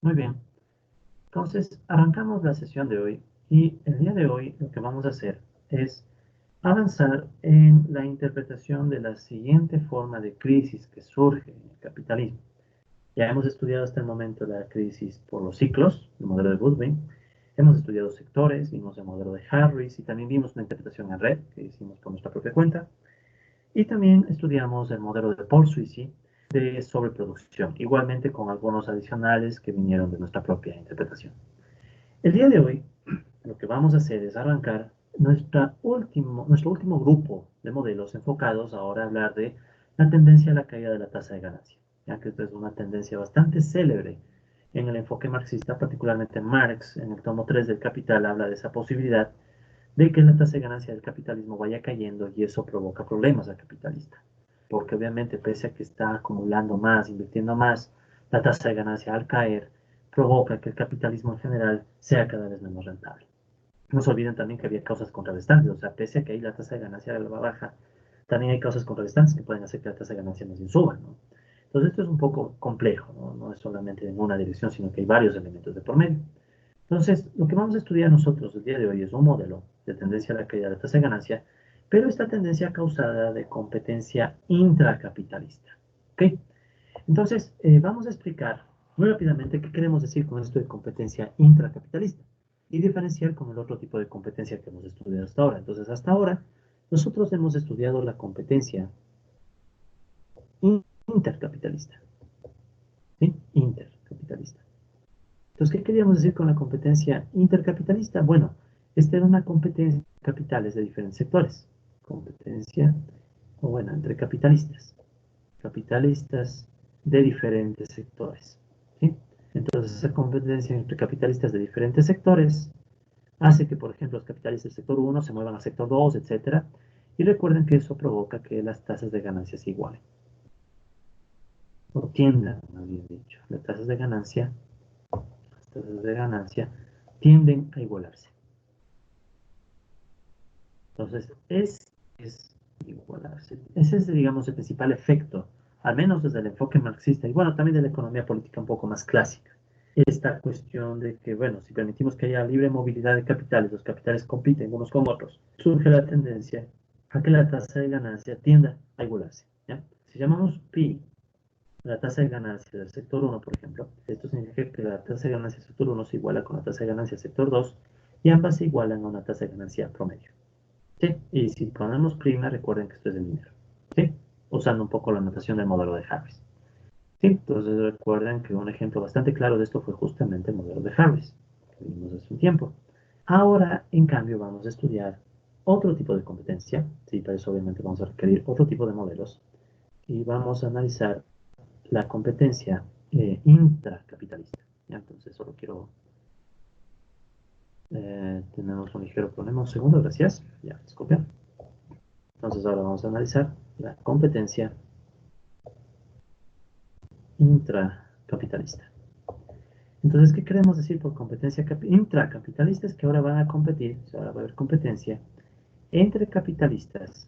Muy bien. Entonces, arrancamos la sesión de hoy y el día de hoy lo que vamos a hacer es avanzar en la interpretación de la siguiente forma de crisis que surge en el capitalismo. Ya hemos estudiado hasta el momento la crisis por los ciclos, el modelo de Goodwin. Hemos estudiado sectores, vimos el modelo de Harris y también vimos una interpretación en red que hicimos por nuestra propia cuenta. Y también estudiamos el modelo de Paul Suisi de sobreproducción, igualmente con algunos adicionales que vinieron de nuestra propia interpretación. El día de hoy, lo que vamos a hacer es arrancar nuestro último grupo de modelos enfocados ahora a hablar de la tendencia a la caída de la tasa de ganancia, ya que esta es una tendencia bastante célebre en el enfoque marxista, particularmente Marx, en el tomo 3 del Capital, habla de esa posibilidad de que la tasa de ganancia del capitalismo vaya cayendo y eso provoca problemas al capitalista. Porque obviamente, pese a que está acumulando más, invirtiendo más, la tasa de ganancia al caer provoca que el capitalismo en general sea cada vez menos rentable. No se olviden también que había causas contrarrestantes, o sea, pese a que ahí la tasa de ganancia va baja, también hay causas contrarrestantes que pueden hacer que la tasa de ganancia más bien suba, ¿no? Entonces esto es un poco complejo, ¿no? No es solamente en una dirección, sino que hay varios elementos de por medio. Entonces, lo que vamos a estudiar nosotros el día de hoy es un modelo de tendencia a la caída de la tasa de ganancia, pero esta tendencia causada de competencia intracapitalista. ¿Ok? Entonces, vamos a explicar muy rápidamente qué queremos decir con esto de competencia intracapitalista y diferenciar con el otro tipo de competencia que hemos estudiado hasta ahora. Entonces, hasta ahora, nosotros hemos estudiado la competencia intercapitalista. ¿Sí? Intercapitalista. Entonces, ¿qué queríamos decir con la competencia intercapitalista? Bueno, esta era una competencia de capitales de diferentes sectores. Competencia, o bueno, entre capitalistas. Capitalistas de diferentes sectores. ¿Sí? Entonces, esa competencia entre capitalistas de diferentes sectores hace que, por ejemplo, los capitalistas del sector 1 se muevan al sector 2, etcétera. Y recuerden que eso provoca que las tasas de ganancia se igualen. O tiendan, más bien dicho. Las tasas de ganancia tienden a igualarse. Entonces, es igualarse. Ese es, digamos, el principal efecto, al menos desde el enfoque marxista y bueno, también de la economía política un poco más clásica. Esta cuestión de que, bueno, si permitimos que haya libre movilidad de capitales, los capitales compiten unos con otros, surge la tendencia a que la tasa de ganancia tienda a igualarse. ¿Ya? Si llamamos pi la tasa de ganancia del sector 1, por ejemplo, esto significa que la tasa de ganancia del sector 1 se iguala con la tasa de ganancia del sector 2 y ambas se igualan a una tasa de ganancia promedio. ¿Sí? Y si ponemos prima, recuerden que esto es el dinero. ¿Sí? Usando un poco la notación del modelo de Harris. ¿Sí? Entonces recuerden que un ejemplo bastante claro de esto fue justamente el modelo de Harris, que vimos hace un tiempo. Ahora, en cambio, vamos a estudiar otro tipo de competencia. Sí, para eso obviamente vamos a requerir otro tipo de modelos. Y vamos a analizar la competencia intracapitalista. ¿Ya? Entonces, solo quiero... tenemos un ligero problema. Un segundo, gracias. Ya, disculpen. Entonces ahora vamos a analizar la competencia intracapitalista. Entonces, ¿qué queremos decir por competencia intracapitalista? Es que ahora van a competir, o sea, ahora va a haber competencia entre capitalistas,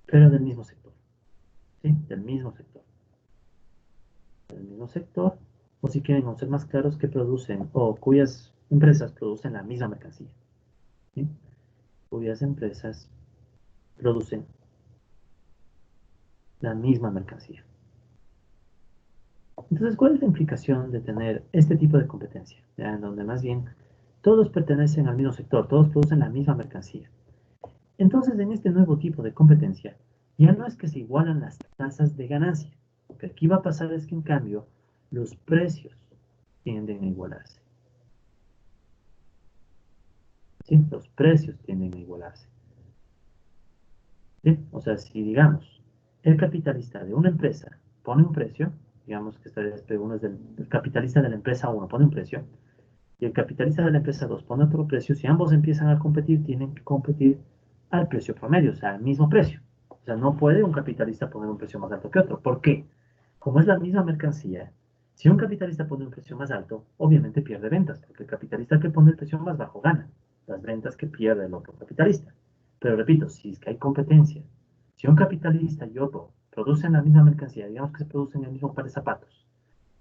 pero del mismo sector. ¿Sí? Del mismo sector. Del mismo sector, o si quieren ser más claros, que producen o cuyas empresas producen la misma mercancía. ¿Sí? Cuyas empresas producen la misma mercancía. Entonces, ¿cuál es la implicación de tener este tipo de competencia? ¿Ya? En donde más bien todos pertenecen al mismo sector, todos producen la misma mercancía. Entonces, en este nuevo tipo de competencia, ya no es que se igualan las tasas de ganancia. Lo que aquí va a pasar es que, en cambio, los precios tienden a igualarse. ¿Sí? Los precios tienden a igualarse. ¿Sí? O sea, si digamos, el capitalista de una empresa pone un precio, digamos que uno es el capitalista de la empresa 1 pone un precio, y el capitalista de la empresa 2 pone otro precio, si ambos empiezan a competir, tienen que competir al precio promedio, o sea, al mismo precio. O sea, no puede un capitalista poner un precio más alto que otro. ¿Por qué? Como es la misma mercancía, si un capitalista pone un precio más alto, obviamente pierde ventas, porque el capitalista que pone el precio más bajo gana las ventas que pierde el otro capitalista. Pero repito, si es que hay competencia, si un capitalista y otro producen la misma mercancía, digamos que se producen el mismo par de zapatos,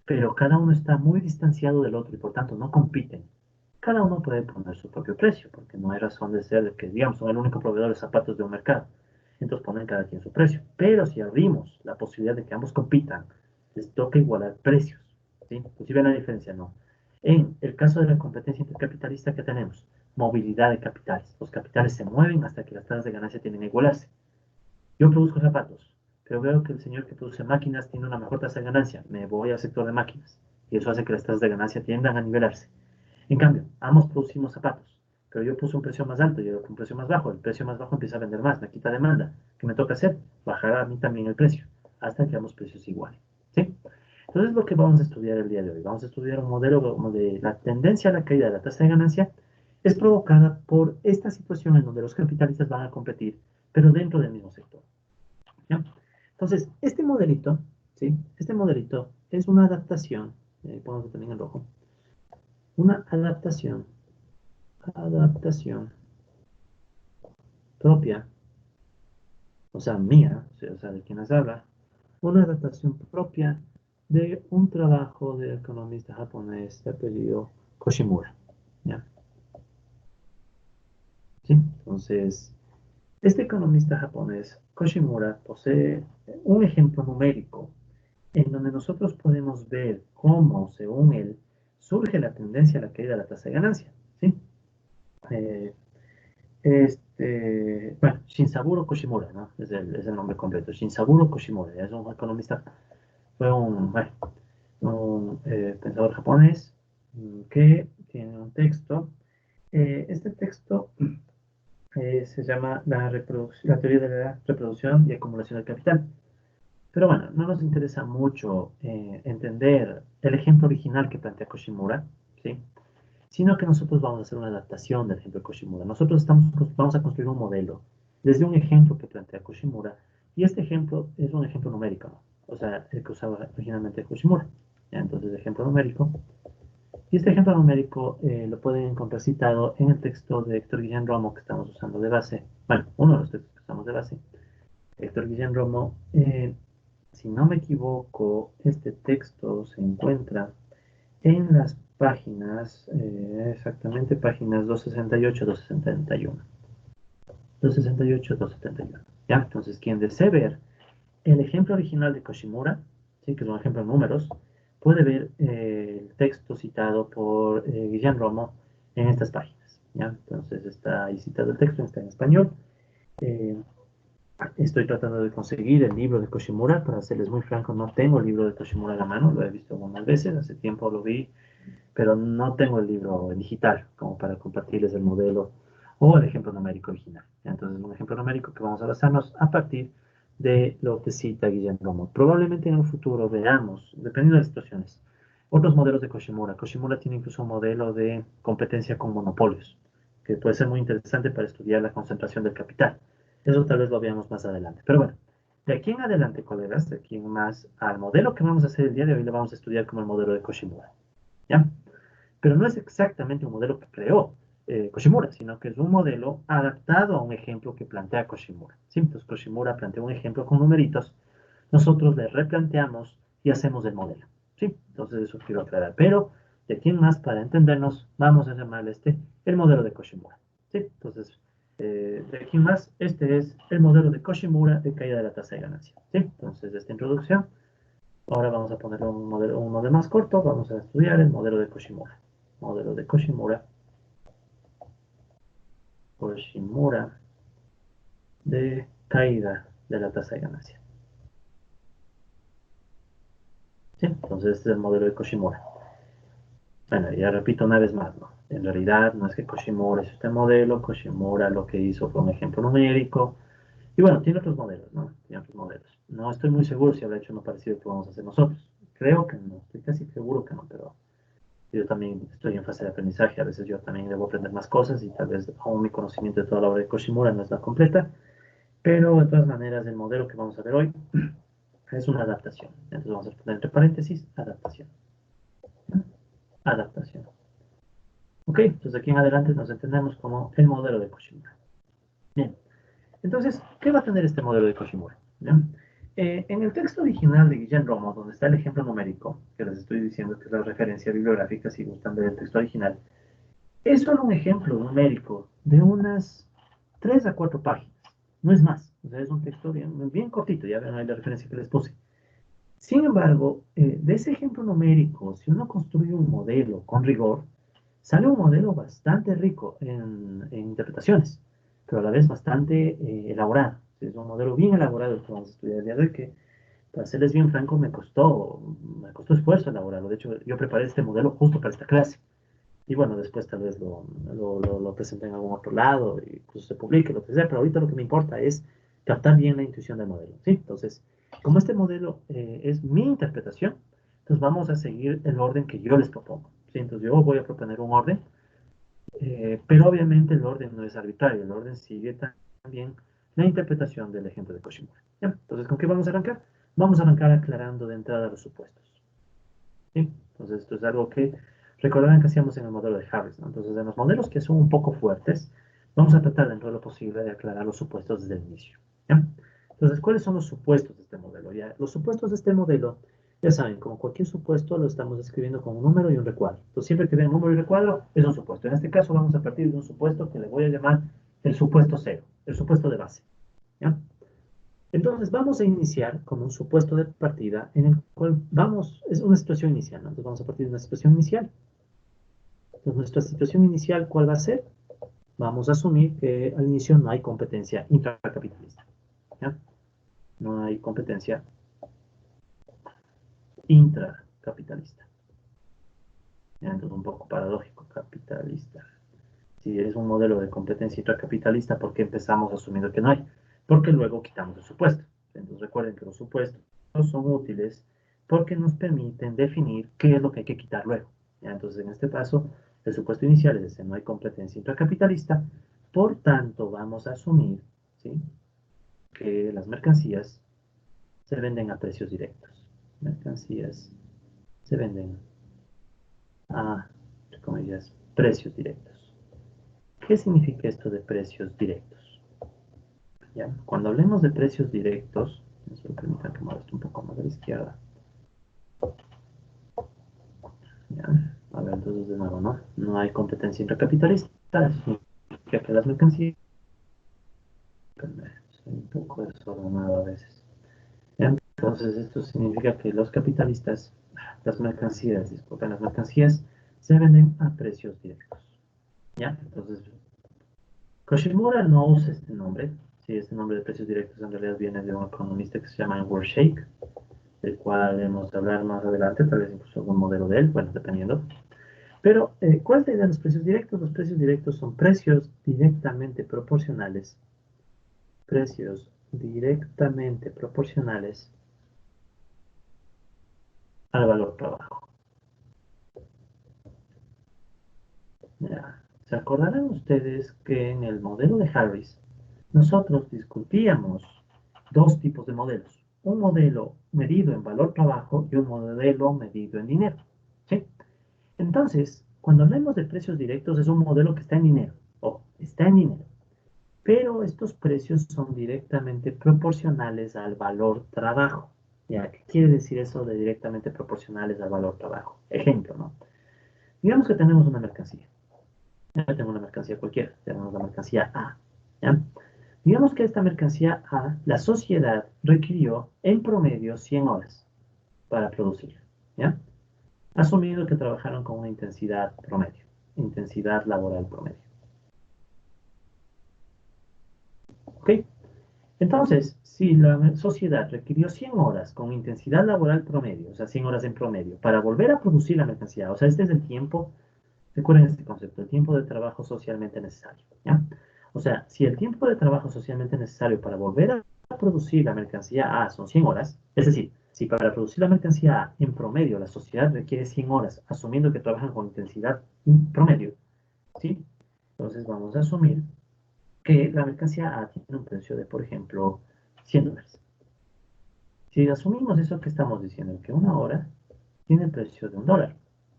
pero cada uno está muy distanciado del otro y por tanto no compiten. Cada uno puede poner su propio precio, porque no hay razón de ser de que, digamos, son el único proveedor de zapatos de un mercado. Entonces ponen cada quien su precio. Pero si abrimos la posibilidad de que ambos compitan, les toca igualar precios. ¿Sí? Pues si ven la diferencia, no. En el caso de la competencia intercapitalista que tenemos, movilidad de capitales. Los capitales se mueven hasta que las tasas de ganancia tienen que igualarse. Yo produzco zapatos, pero veo que el señor que produce máquinas tiene una mejor tasa de ganancia. Me voy al sector de máquinas. Y eso hace que las tasas de ganancia tiendan a nivelarse. En cambio, ambos producimos zapatos, pero yo puse un precio más alto y yo un precio más bajo. El precio más bajo empieza a vender más, me quita demanda. ¿Qué me toca hacer? Bajar a mí también el precio, hasta que ambos precios iguales. ¿Sí? Entonces, lo que vamos a estudiar el día de hoy, vamos a estudiar un modelo como de la tendencia a la caída de la tasa de ganancia es provocada por esta situación en donde los capitalistas van a competir, pero dentro del mismo sector. ¿Ya? Entonces, este modelito, ¿sí? Este modelito es una adaptación, pongo también en rojo, una adaptación propia, o sea, mía, o sea, de quienes habla, una adaptación propia de un trabajo del economista japonés de apellido Koshimura. ¿Ya? ¿Sí? Entonces, este economista japonés, Koshimura, posee un ejemplo numérico en donde nosotros podemos ver cómo, según él, surge la tendencia a la caída de la tasa de ganancia. ¿Sí? Eh, bueno, Shinsaburo Koshimura, ¿no? Es el nombre completo. Shinsaburo Koshimura, es un economista, fue bueno, un pensador japonés que tiene un texto. Este texto se llama la teoría de la reproducción y acumulación del capital. Pero bueno, no nos interesa mucho entender el ejemplo original que plantea Koshimura, ¿sí? Sino que nosotros vamos a hacer una adaptación del ejemplo de Koshimura. Nosotros vamos a construir un modelo desde un ejemplo que plantea Koshimura, y este ejemplo es un ejemplo numérico, ¿no? O sea, el que usaba originalmente Koshimura. ¿Ya? Entonces, ejemplo numérico. Y este ejemplo numérico lo pueden encontrar citado en el texto de Héctor Guillén Romo que estamos usando de base. Bueno, uno de los textos que usamos de base. Héctor Guillén Romo, si no me equivoco, este texto se encuentra en las páginas, exactamente páginas 268, 271. 268, 271. ¿Ya? Entonces, quien desee ver el ejemplo original de Koshimura, ¿sí? Que es un ejemplo en números, puede ver el texto citado por Guillén Romo en estas páginas. ¿Ya? Entonces, está ahí citado el texto, está en español. Eh, Estoy tratando de conseguir el libro de Koshimura, para serles muy franco, no tengo el libro de Koshimura a la mano, lo he visto algunas veces, hace tiempo lo vi, pero no tengo el libro en digital como para compartirles el modelo o el ejemplo numérico original. Entonces, un ejemplo numérico que vamos a basarnos a partir de lo que cita Guillermo Romo. Probablemente en un futuro veamos, dependiendo de las situaciones, otros modelos de Koshimura. Koshimura tiene incluso un modelo de competencia con monopolios, que puede ser muy interesante para estudiar la concentración del capital. Eso tal vez lo veamos más adelante. Pero bueno, de aquí en adelante, colegas, de aquí en más, al modelo que vamos a hacer el día de hoy, le vamos a estudiar como el modelo de Koshimura. ¿Ya? Pero no es exactamente un modelo que creó Koshimura, sino que es un modelo adaptado a un ejemplo que plantea Koshimura. ¿Sí? Entonces Koshimura plantea un ejemplo con numeritos, nosotros le replanteamos y hacemos el modelo. ¿Sí? Entonces eso quiero aclarar. Pero de aquí en más, para entendernos, vamos a llamarle el modelo de Koshimura. ¿Sí? Entonces, de aquí en más, este es el modelo de Koshimura de caída de la tasa de ganancia. ¿Sí? Entonces, esta introducción. Ahora vamos a poner un modelo más corto, vamos a estudiar el modelo de Koshimura. Modelo de Koshimura de caída de la tasa de ganancia. ¿Sí? Entonces este es el modelo de Koshimura. Bueno, ya repito una vez más, ¿no? En realidad no es que Koshimura es este modelo, Koshimura lo que hizo fue un ejemplo numérico. Y bueno, tiene otros modelos, ¿no? Tiene otros modelos. No estoy muy seguro si habrá hecho uno parecido que vamos a hacer nosotros. Creo que no, estoy casi seguro que no, pero yo también estoy en fase de aprendizaje, a veces yo también debo aprender más cosas y tal vez aún mi conocimiento de toda la obra de Koshimura no está completa, pero de todas maneras el modelo que vamos a ver hoy es una adaptación. Entonces vamos a poner entre paréntesis, adaptación. Adaptación. Ok, entonces aquí en adelante nos entendemos como el modelo de Koshimura. Bien, entonces, ¿qué va a tener este modelo de Koshimura? ¿Bien? En el texto original de Guillén Romo, donde está el ejemplo numérico, que les estoy diciendo que es la referencia bibliográfica, si gustan ver el texto original, es solo un ejemplo numérico de unas 3 a 4 páginas, no es más. O sea, es un texto bien, bien cortito, ya ven ahí la referencia que les puse. Sin embargo, de ese ejemplo numérico, si uno construye un modelo con rigor, sale un modelo bastante rico en interpretaciones, pero a la vez bastante elaborado. Es un modelo bien elaborado el que vamos a estudiar el día de hoy, que para serles bien franco me costó esfuerzo elaborarlo. De hecho, yo preparé este modelo justo para esta clase. Y bueno, después tal vez lo presente en algún otro lado, y incluso se publique, lo que sea, pero ahorita lo que me importa es captar bien la intuición del modelo, ¿sí? Entonces, como este modelo es mi interpretación, entonces vamos a seguir el orden que yo les propongo, ¿sí? Entonces yo voy a proponer un orden, pero obviamente el orden no es arbitrario, el orden sigue también la interpretación del ejemplo de Koshimura, ¿ya? Entonces, ¿con qué vamos a arrancar? Vamos a arrancar aclarando de entrada los supuestos, ¿sí? Entonces, esto es algo que recordarán que hacíamos en el modelo de Harris, ¿no? Entonces, en los modelos que son un poco fuertes, vamos a tratar dentro de lo posible de aclarar los supuestos desde el inicio, ¿ya? Entonces, ¿cuáles son los supuestos de este modelo? Ya, los supuestos de este modelo, ya saben, como cualquier supuesto, lo estamos escribiendo con un número y un recuadro. Entonces, siempre que vean número y recuadro, es un supuesto. En este caso, vamos a partir de un supuesto que le voy a llamar el supuesto cero, el supuesto de base, ¿ya? Entonces vamos a iniciar con un supuesto de partida en el cual es una situación inicial, ¿no? Entonces vamos a partir de una situación inicial. Entonces nuestra situación inicial, ¿cuál va a ser? Vamos a asumir que al inicio no hay competencia intracapitalista, ¿ya? No hay competencia intracapitalista. ¿Ya? Entonces un poco paradójico, capitalista. Si es un modelo de competencia intracapitalista, ¿por qué empezamos asumiendo que no hay? Porque luego quitamos el supuesto. Entonces recuerden que los supuestos son útiles porque nos permiten definir qué es lo que hay que quitar luego. ¿Ya? Entonces en este caso, el supuesto inicial es ese, no hay competencia intracapitalista, por tanto vamos a asumir, ¿sí?, que las mercancías se venden a precios directos. Mercancías se venden a, entre comillas, precios directos. ¿Qué significa esto de precios directos? ¿Ya? Cuando hablemos de precios directos, me permitan que mueva esto un poco más a la izquierda. ¿Ya? A ver, entonces de nuevo, ¿no? No hay competencia intracapitalista, significa que las mercancías... Soy un poco desordenado a veces. ¿Ya? Entonces esto significa que los capitalistas, disculpen, las mercancías se venden a precios directos. ¿Ya? Entonces, Koshimura no usa este nombre. Sí, este nombre de precios directos en realidad viene de un economista que se llama Edward Shake, del cual hemos de hablar más adelante, tal vez incluso algún modelo de él, bueno, dependiendo. Pero, ¿cuál es la idea de los precios directos? Los precios directos son precios directamente proporcionales al valor trabajo. Ya. ¿Se acordarán ustedes que en el modelo de Harris nosotros discutíamos dos tipos de modelos? Un modelo medido en valor trabajo y un modelo medido en dinero. ¿Sí? Entonces, cuando hablamos de precios directos, es un modelo que está en dinero. O está en dinero. Pero estos precios son directamente proporcionales al valor trabajo. ¿Ya? ¿Qué quiere decir eso de directamente proporcionales al valor trabajo? Ejemplo, ¿no? Digamos que tenemos una mercancía. Ya tengo una mercancía cualquiera. Tenemos la mercancía A. ¿Ya? Digamos que esta mercancía A, la sociedad requirió en promedio 100 horas para producirla. ¿Ya? Asumiendo que trabajaron con una intensidad promedio, intensidad laboral promedio. ¿Ok? Entonces, si la sociedad requirió 100 horas con intensidad laboral promedio, o sea, 100 horas en promedio, para volver a producir la mercancía, o sea, este es el tiempo, recuerden este concepto, el tiempo de trabajo socialmente necesario, ¿ya? O sea, si el tiempo de trabajo socialmente necesario para volver a producir la mercancía A son 100 horas, es decir, si para producir la mercancía A en promedio la sociedad requiere 100 horas, asumiendo que trabajan con intensidad promedio, ¿sí? Entonces vamos a asumir que la mercancía A tiene un precio de, por ejemplo, 100 dólares. Si asumimos eso que estamos diciendo, que una hora tiene el precio de $1,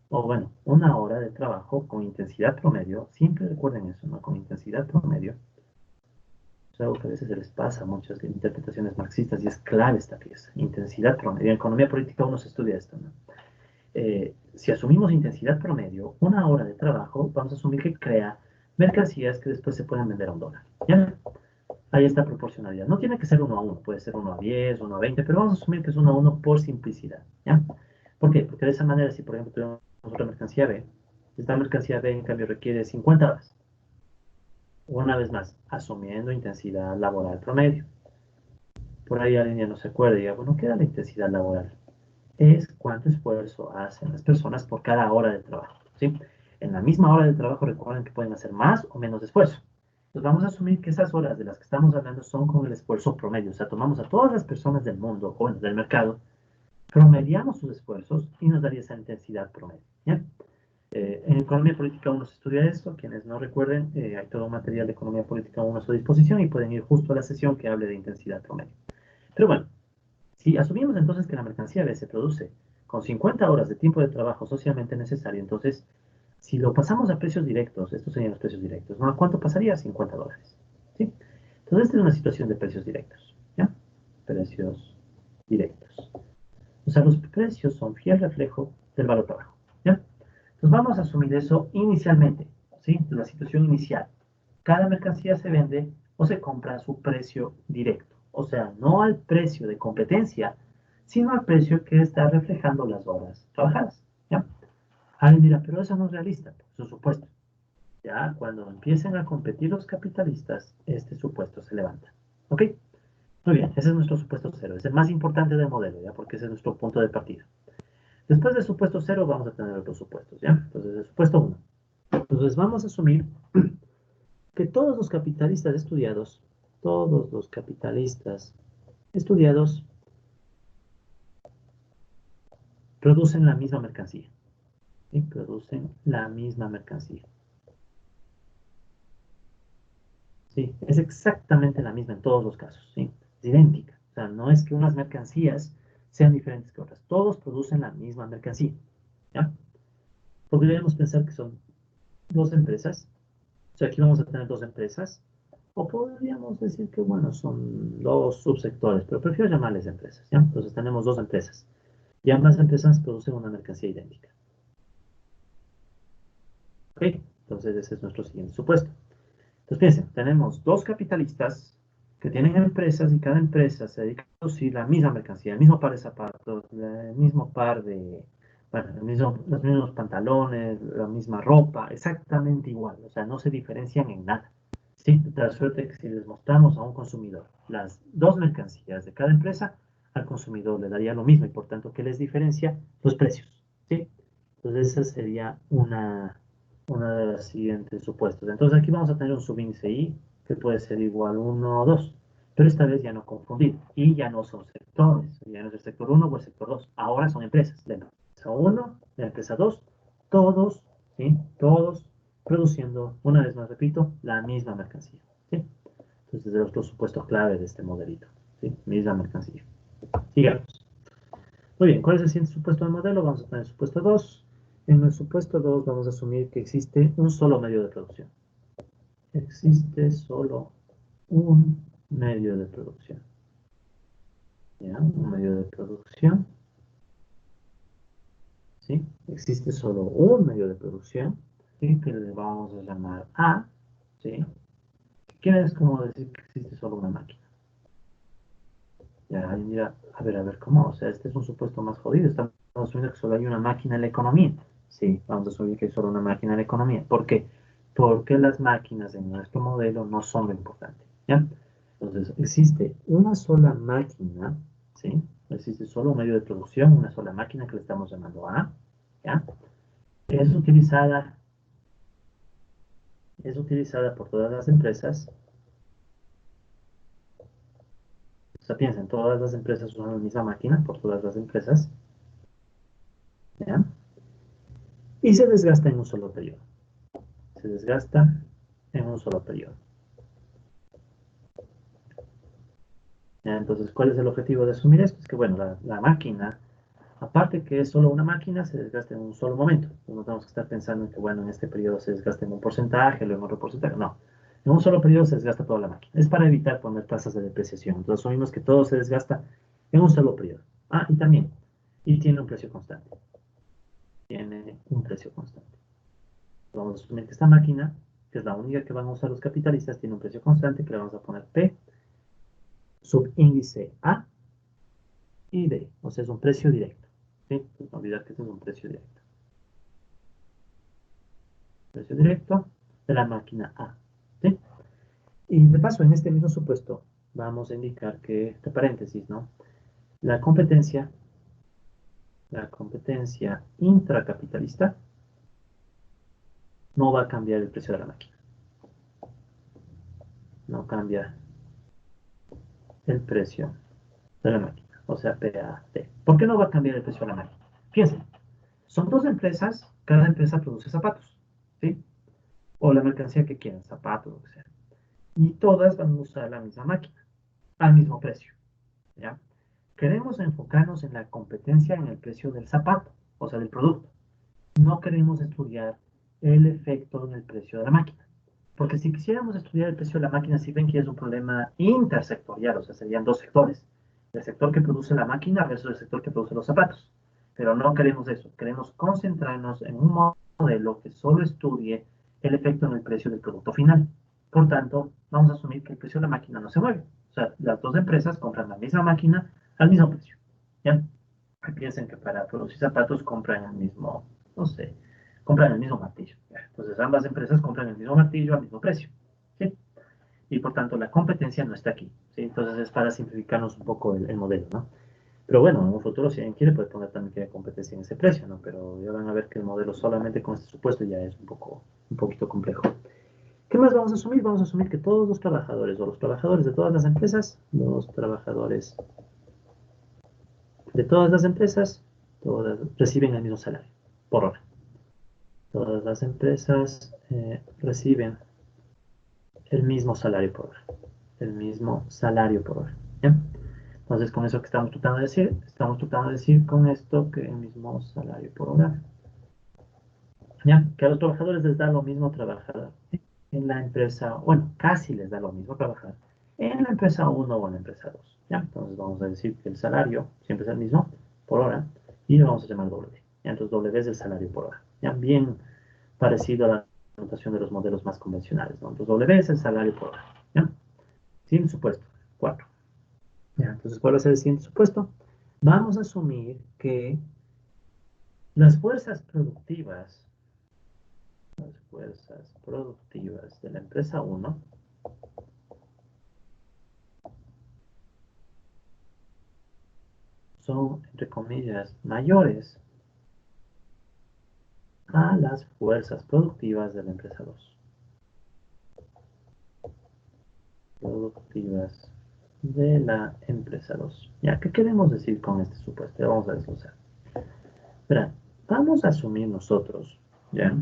o bueno, una hora de trabajo con intensidad promedio, siempre recuerden eso, ¿no? Con intensidad promedio, Es algo que a veces se les pasa a muchas interpretaciones marxistas y es clave esta pieza. Intensidad promedio. En economía política uno se estudia esto, ¿no? Si asumimos intensidad promedio, una hora de trabajo, vamos a asumir que crea mercancías que después se pueden vender a $1. ¿Ya? Hay esta proporcionalidad. No tiene que ser 1 a 1, puede ser 1 a 10, 1 a 20, pero vamos a asumir que es 1 a 1 por simplicidad. ¿Ya? ¿Por qué? Porque de esa manera, si por ejemplo tenemos otra mercancía B, esta mercancía B en cambio requiere 50 horas. Una vez más, asumiendo intensidad laboral promedio. Por ahí alguien ya no se acuerda y diga, bueno, ¿qué era la intensidad laboral? Es cuánto esfuerzo hacen las personas por cada hora de trabajo, ¿sí? En la misma hora de trabajo recuerden que pueden hacer más o menos esfuerzo. Entonces vamos a asumir que esas horas de las que estamos hablando son con el esfuerzo promedio. O sea, tomamos a todas las personas del mundo o del mercado, promediamos sus esfuerzos y nos daría esa intensidad promedio. ¿Ya? En Economía Política 1 se estudia esto. Quienes no recuerden, hay todo un material de Economía Política 1 a su disposición y pueden ir justo a la sesión que hable de intensidad promedio. Pero bueno, si asumimos entonces que la mercancía B se produce con 50 horas de tiempo de trabajo socialmente necesario, entonces, si lo pasamos a precios directos, estos serían los precios directos, ¿no? ¿A cuánto pasaría? $50. ¿Sí? Entonces, esta es una situación de precios directos, ¿ya? Precios directos. O sea, los precios son fiel reflejo del valor trabajo, ¿ya? Entonces, vamos a asumir eso inicialmente, ¿sí? De la situación inicial. Cada mercancía se vende o se compra a su precio directo. O sea, no al precio de competencia, sino al precio que está reflejando las horas trabajadas, ¿ya? Alguien dirá, pero eso no es realista, por supuesto. Ya cuando empiecen a competir los capitalistas, este supuesto se levanta. ¿Ok? Muy bien, ese es nuestro supuesto cero. Es el más importante del modelo, ¿ya? Porque ese es nuestro punto de partida. Después del supuesto cero vamos a tener otros supuestos, ¿ya? Entonces, el supuesto uno. Entonces, vamos a asumir que todos los capitalistas estudiados producen la misma mercancía. ¿Sí? Producen la misma mercancía. ¿Sí? Es exactamente la misma en todos los casos, ¿sí? Es idéntica. O sea, no es que unas mercancías sean diferentes que otras. Todos producen la misma mercancía, ¿ya? Podríamos pensar que son dos empresas. O sea, aquí vamos a tener dos empresas. O podríamos decir que, bueno, son dos subsectores, pero prefiero llamarles empresas, ¿ya? Entonces tenemos dos empresas. Y ambas empresas producen una mercancía idéntica. ¿Ok? Entonces ese es nuestro siguiente supuesto. Entonces piensen, tenemos dos capitalistas que tienen empresas y cada empresa se dedica a producir la misma mercancía, el mismo par de zapatos, el mismo par de, bueno, los mismos pantalones, la misma ropa, exactamente igual. O sea, no se diferencian en nada. Sí, de tal suerte que si les mostramos a un consumidor las dos mercancías de cada empresa, al consumidor le daría lo mismo y por tanto, ¿qué les diferencia? Los precios. ¿Sí? Entonces, esa sería una de las siguientes supuestos. Entonces, aquí vamos a tener un subíndice I que puede ser igual a 1 o 2, pero esta vez ya no confundir. Y ya no son sectores, ya no es el sector 1 o el sector 2. Ahora son empresas. La empresa 1, la empresa 2, todos, ¿sí? Todos produciendo, una vez más repito, la misma mercancía. ¿Sí? Entonces, de los supuestos clave de este modelito. ¿Sí? Misma mercancía. Sigamos. Muy bien, ¿cuál es el siguiente supuesto del modelo? Vamos a tener el supuesto 2. En el supuesto 2 vamos a asumir que existe un solo medio de producción. Existe solo un medio de producción. ¿Ya? Un medio de producción. ¿Sí? Existe solo un medio de producción, ¿sí? Que le vamos a llamar A. ¿Sí? ¿Qué es como decir que existe solo una máquina? Ya, ya, a ver, ¿cómo? O sea, este es un supuesto más jodido. Estamos asumiendo que solo hay una máquina en la economía. Sí, vamos a asumir que hay solo una máquina en la economía. ¿Por qué? Porque las máquinas en nuestro modelo no son lo importante. ¿Ya? Entonces, existe una sola máquina, ¿sí? Existe solo un medio de producción, una sola máquina que le estamos llamando A. ¿Ya? Es utilizada, es utilizada por todas las empresas. O sea, piensen, todas las empresas usan la misma máquina por todas las empresas. ¿Ya? Y se desgasta en un solo periodo. Se desgasta en un solo periodo. ¿Ya? Entonces, ¿cuál es el objetivo de asumir esto? Es que, bueno, la máquina, aparte que es solo una máquina, se desgasta en un solo momento. No tenemos que estar pensando en que, bueno, en este periodo se desgasta en un porcentaje, luego en otro porcentaje. No. En un solo periodo se desgasta toda la máquina. Es para evitar poner tasas de depreciación. Entonces asumimos que todo se desgasta en un solo periodo. Y también, y tiene un precio constante. Tiene un precio constante. Vamos a asumir que esta máquina, que es la única que van a usar los capitalistas, tiene un precio constante que le vamos a poner P, subíndice A y D. O sea, es un precio directo. ¿Sí? No olvidar que este es un precio directo. Precio directo de la máquina A. ¿Sí? Y de paso, en este mismo supuesto, vamos a indicar que, entre paréntesis, ¿no? La competencia intracapitalista no va a cambiar el precio de la máquina. No cambia el precio de la máquina. O sea, PAT. ¿Por qué no va a cambiar el precio de la máquina? Fíjense, son dos empresas, cada empresa produce zapatos, ¿sí? O la mercancía que quieran, zapatos, lo que sea. Y todas van a usar la misma máquina, al mismo precio, ¿ya? Queremos enfocarnos en la competencia en el precio del zapato, o sea, del producto. No queremos estudiar el efecto en el precio de la máquina. Porque si quisiéramos estudiar el precio de la máquina, sí ven que es un problema intersectorial, o sea, serían dos sectores. El sector que produce la máquina versus el sector que produce los zapatos. Pero no queremos eso, queremos concentrarnos en un modelo que solo estudie el efecto en el precio del producto final. Por tanto, vamos a asumir que el precio de la máquina no se mueve. O sea, las dos empresas compran la misma máquina al mismo precio. ¿Ya? Piensen que para producir zapatos compran el mismo, no sé, compran el mismo martillo. Entonces ambas empresas compran el mismo martillo al mismo precio. ¿Sí? Y por tanto la competencia no está aquí. ¿Sí? Entonces es para simplificarnos un poco el modelo, ¿no? Pero bueno, en un futuro si alguien quiere puede poner también que hay competencia en ese precio, ¿no? Pero ya van a ver que el modelo solamente con este supuesto ya es un poquito complejo. ¿Qué más vamos a asumir? Vamos a asumir que todos los trabajadores o los trabajadores de todas las empresas, los trabajadores de todas las empresas, todas reciben el mismo salario por hora. Todas las empresas reciben el mismo salario por hora. El mismo salario por hora. ¿Bien? Entonces, con eso que estamos tratando de decir, con esto que el mismo salario por hora. ¿Ya? Que a los trabajadores les da lo mismo trabajar en la empresa, bueno, casi les da lo mismo trabajar en la empresa 1 o en la empresa 2. ¿Ya? Entonces vamos a decir que el salario siempre es el mismo por hora y lo vamos a llamar W. ¿Ya? Entonces W es el salario por hora. ¿Ya? Bien parecido a la notación de los modelos más convencionales, ¿no? Entonces W es el salario por hora. ¿Ya? Sin supuesto, 4. ¿Ya? Entonces, ¿cuál va a ser el siguiente supuesto? Vamos a asumir que las fuerzas productivas de la empresa 1 son, entre comillas, mayores a las fuerzas productivas de la empresa 2. Productivas de la empresa 2. ¿Ya? ¿Qué queremos decir con este supuesto? Ya vamos a desglosar. Verán, vamos a asumir nosotros, ¿ya?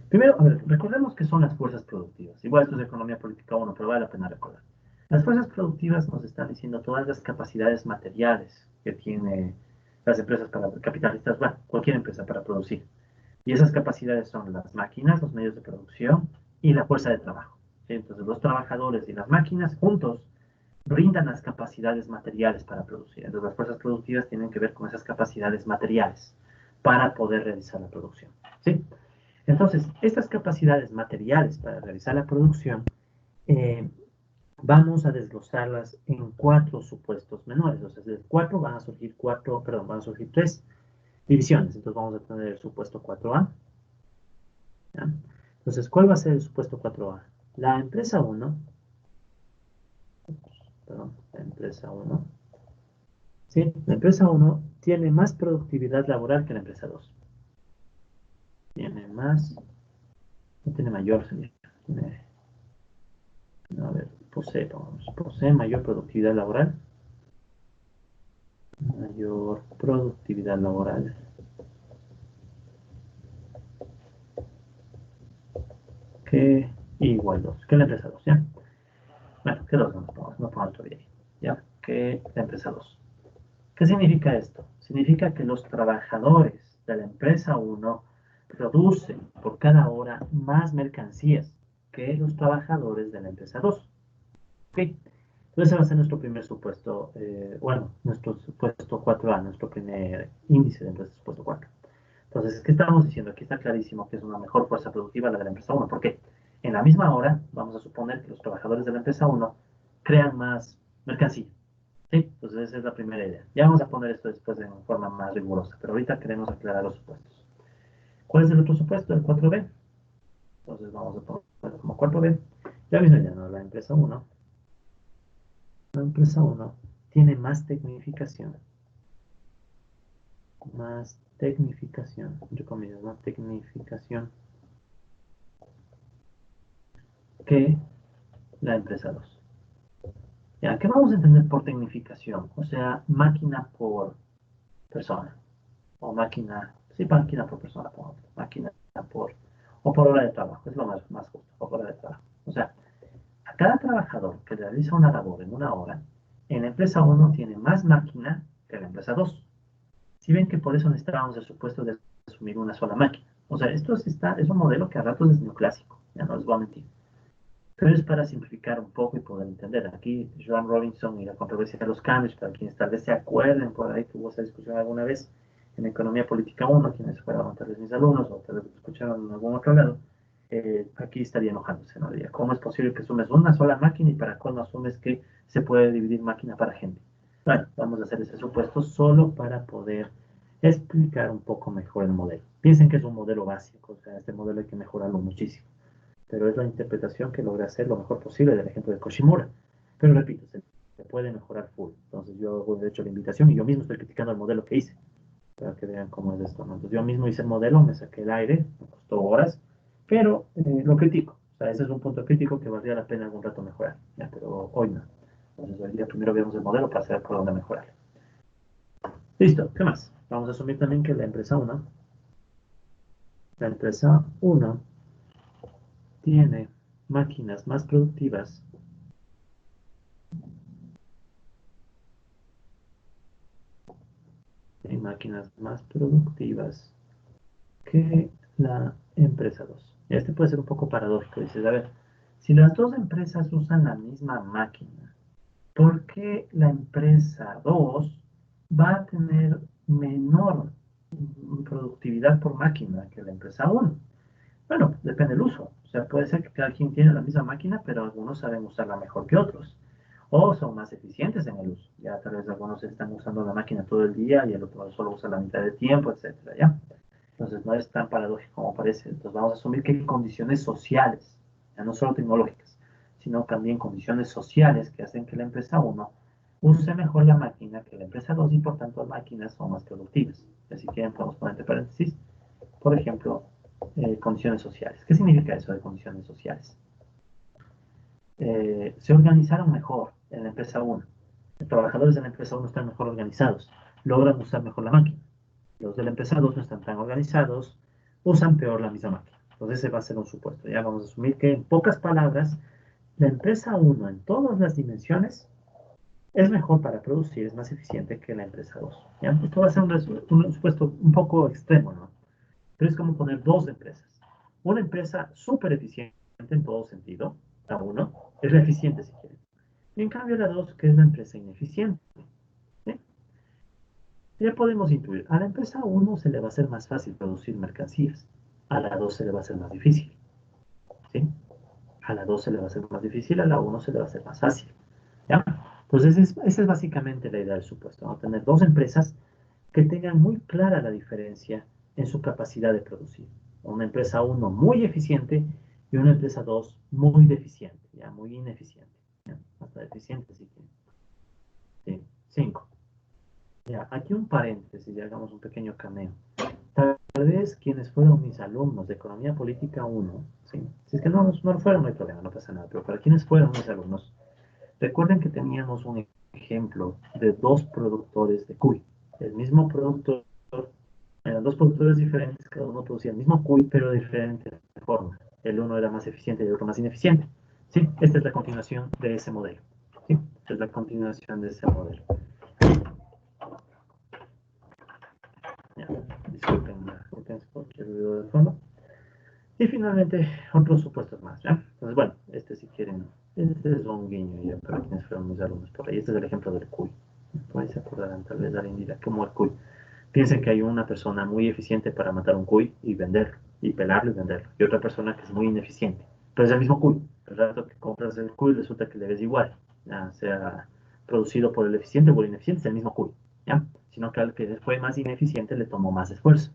Primero, a ver, recordemos qué son las fuerzas productivas. Igual esto es economía política 1, pero vale la pena recordar. Las fuerzas productivas nos están diciendo todas las capacidades materiales que tiene las empresas capitalistas, bueno, cualquier empresa para producir. Y esas capacidades son las máquinas, los medios de producción y la fuerza de trabajo. ¿Sí? Entonces, los trabajadores y las máquinas juntos brindan las capacidades materiales para producir. Entonces, las fuerzas productivas tienen que ver con esas capacidades materiales para poder realizar la producción. ¿Sí? Entonces, estas capacidades materiales para realizar la producción, eh, vamos a desglosarlas en 4 supuestos menores. O sea, de 4 van a surgir 3 divisiones. Entonces, vamos a tener el supuesto 4A. ¿Ya? Entonces, ¿cuál va a ser el supuesto 4A? La empresa 1, perdón, la empresa 1, ¿sí? La empresa 1 tiene más productividad laboral que la empresa 2. Tiene más, no tiene mayor, tiene, no, a ver, posee mayor productividad laboral. Mayor productividad laboral que igual 2, que la empresa 2, ¿ya? Bueno, que 2 no pongamos todavía ahí, ¿ya? Que la empresa 2. ¿Qué significa esto? Significa que los trabajadores de la empresa 1 producen por cada hora más mercancías que los trabajadores de la empresa 2. ¿Ok? Entonces ese va a ser nuestro primer supuesto, bueno, nuestro supuesto 4A, nuestro primer índice dentro de este supuesto 4. Entonces, ¿qué estamos diciendo? Aquí está clarísimo que es una mejor fuerza productiva la de la empresa 1. ¿Por qué? En la misma hora, vamos a suponer que los trabajadores de la empresa 1 crean más mercancía. ¿Sí? Entonces, esa es la primera idea. Ya vamos a poner esto después en forma más rigurosa, pero ahorita queremos aclarar los supuestos. ¿Cuál es el otro supuesto? El 4B. Entonces, vamos a poner como 4B. Ya mismo ya, ¿no? La empresa 1 tiene más tecnificación. Más tecnificación. Entre comillas, más tecnificación que la empresa 2. ¿Ya? ¿Qué vamos a entender por tecnificación? O sea, máquina por persona. O máquina, sí, máquina por persona, máquina por, o por hora de trabajo, es lo más justo, o por hora de trabajo. O sea, a cada trabajador que realiza una labor en una hora, en la empresa 1 tiene más máquina que la empresa 2. Si ven que por eso necesitábamos el supuesto de asumir una sola máquina. O sea, es un modelo que a ratos es neoclásico, ya no les voy a mentir. Pero es para simplificar un poco y poder entender. Aquí, Joan Robinson y la controversia de los cambios, para quienes tal vez se acuerden, por ahí que hubo esa discusión alguna vez en Economía Política 1, quienes fueron tal vez mis alumnos o tal vez escucharon en algún otro lado, aquí estaría enojándose, ¿no? Diría, ¿cómo es posible que sumes una sola máquina y para cuándo asumes que se puede dividir máquina para gente? Bueno, vamos a hacer ese supuesto solo para poder explicar un poco mejor el modelo. Piensen que es un modelo básico, o sea, este modelo hay que mejorarlo muchísimo, pero es la interpretación que logra hacer lo mejor posible del ejemplo de Koshimura. Pero repito, se puede mejorar full. Entonces yo hago de hecho la invitación y yo mismo estoy criticando el modelo que hice, para que vean cómo es esto, ¿no? Entonces yo mismo hice el modelo, me saqué el aire, me costó horas, pero lo critico. O sea, ese es un punto crítico que valdría la pena algún rato mejorar, ¿ya? Pero hoy no. Entonces hoy día primero vemos el modelo para saber por dónde mejorar. Listo, ¿qué más? Vamos a asumir también que la empresa 1 tiene máquinas más productivas en máquinas más productivas que la empresa 2. Este puede ser un poco paradójico. Dices, a ver, si las dos empresas usan la misma máquina, ¿por qué la empresa 2 va a tener menor productividad por máquina que la empresa 1? Bueno, depende del uso. O sea, puede ser que cada quien tiene la misma máquina, pero algunos saben usarla mejor que otros. O son más eficientes en el uso. Ya tal vez algunos están usando la máquina todo el día y el otro solo usa la mitad del tiempo, etcétera, ¿ya? Entonces no es tan paradójico como parece. Entonces vamos a asumir que hay condiciones sociales, ya no solo tecnológicas, sino también condiciones sociales que hacen que la empresa 1 use mejor la máquina que la empresa 2 y por tanto las máquinas son más productivas. Si quieren podemos poner entre paréntesis, por ejemplo, condiciones sociales. ¿Qué significa eso de condiciones sociales? Se organizaron mejor en la empresa 1. Los trabajadores de la empresa 1 están mejor organizados, logran usar mejor la máquina. Los de la empresa 2 no están tan organizados, usan peor la misma máquina. Entonces ese va a ser un supuesto. Ya vamos a asumir que en pocas palabras, la empresa 1 en todas las dimensiones es mejor para producir, es más eficiente que la empresa 2. ¿Ya? Esto va a ser un supuesto un poco extremo, ¿no? Pero es como poner dos empresas. Una empresa súper eficiente en todo sentido, la 1, es la eficiente si quieren. Y en cambio la 2, que es la empresa ineficiente. ¿Sí? Ya podemos intuir, a la empresa 1 se le va a hacer más fácil producir mercancías, a la 2 se le va a hacer más difícil. ¿Sí? A la 2 se le va a hacer más difícil, a la 1 se le va a hacer más fácil. ¿Ya? Entonces esa es básicamente la idea del supuesto, ¿no? Tener dos empresas que tengan muy clara la diferencia en su capacidad de producir. Una empresa 1 muy eficiente y una empresa 2 muy deficiente, ya muy ineficiente. ¿Ya? Hasta deficiente, sí que. Sí. 5. Ya, aquí un paréntesis, ya hagamos un pequeño cameo. Tal vez quienes fueron mis alumnos de Economía Política 1, ¿sí? Si es que no fueron, no hay problema, no pasa nada, pero para quienes fueron mis alumnos, recuerden que teníamos un ejemplo de dos productores de cuy. El mismo productor, eran dos productores diferentes, cada uno producía el mismo cuy, pero de diferente forma. El uno era más eficiente y el otro más ineficiente. ¿Sí? Esta es la continuación de ese modelo. ¿Sí? Esta es la continuación de ese modelo. Ya, disculpen cualquier ruido de fondo. Y finalmente, otros supuestos más, ¿ya? Entonces Entonces, bueno, este si quieren, este es un guiño ya para quienes fueron mis alumnos por ahí. Este es el ejemplo del cuy. Por ahí se acordarán, tal vez alguien dirá, ¿cómo el cuy? Piensen que hay una persona muy eficiente para matar un cuy y venderlo, y pelarlo y venderlo, y otra persona que es muy ineficiente, pero es el mismo cuy. El rato que compras el cuy resulta que le ves igual, ya sea producido por el eficiente o por el ineficiente, es el mismo cuy, ¿ya? Sino que al que fue más ineficiente le tomó más esfuerzo.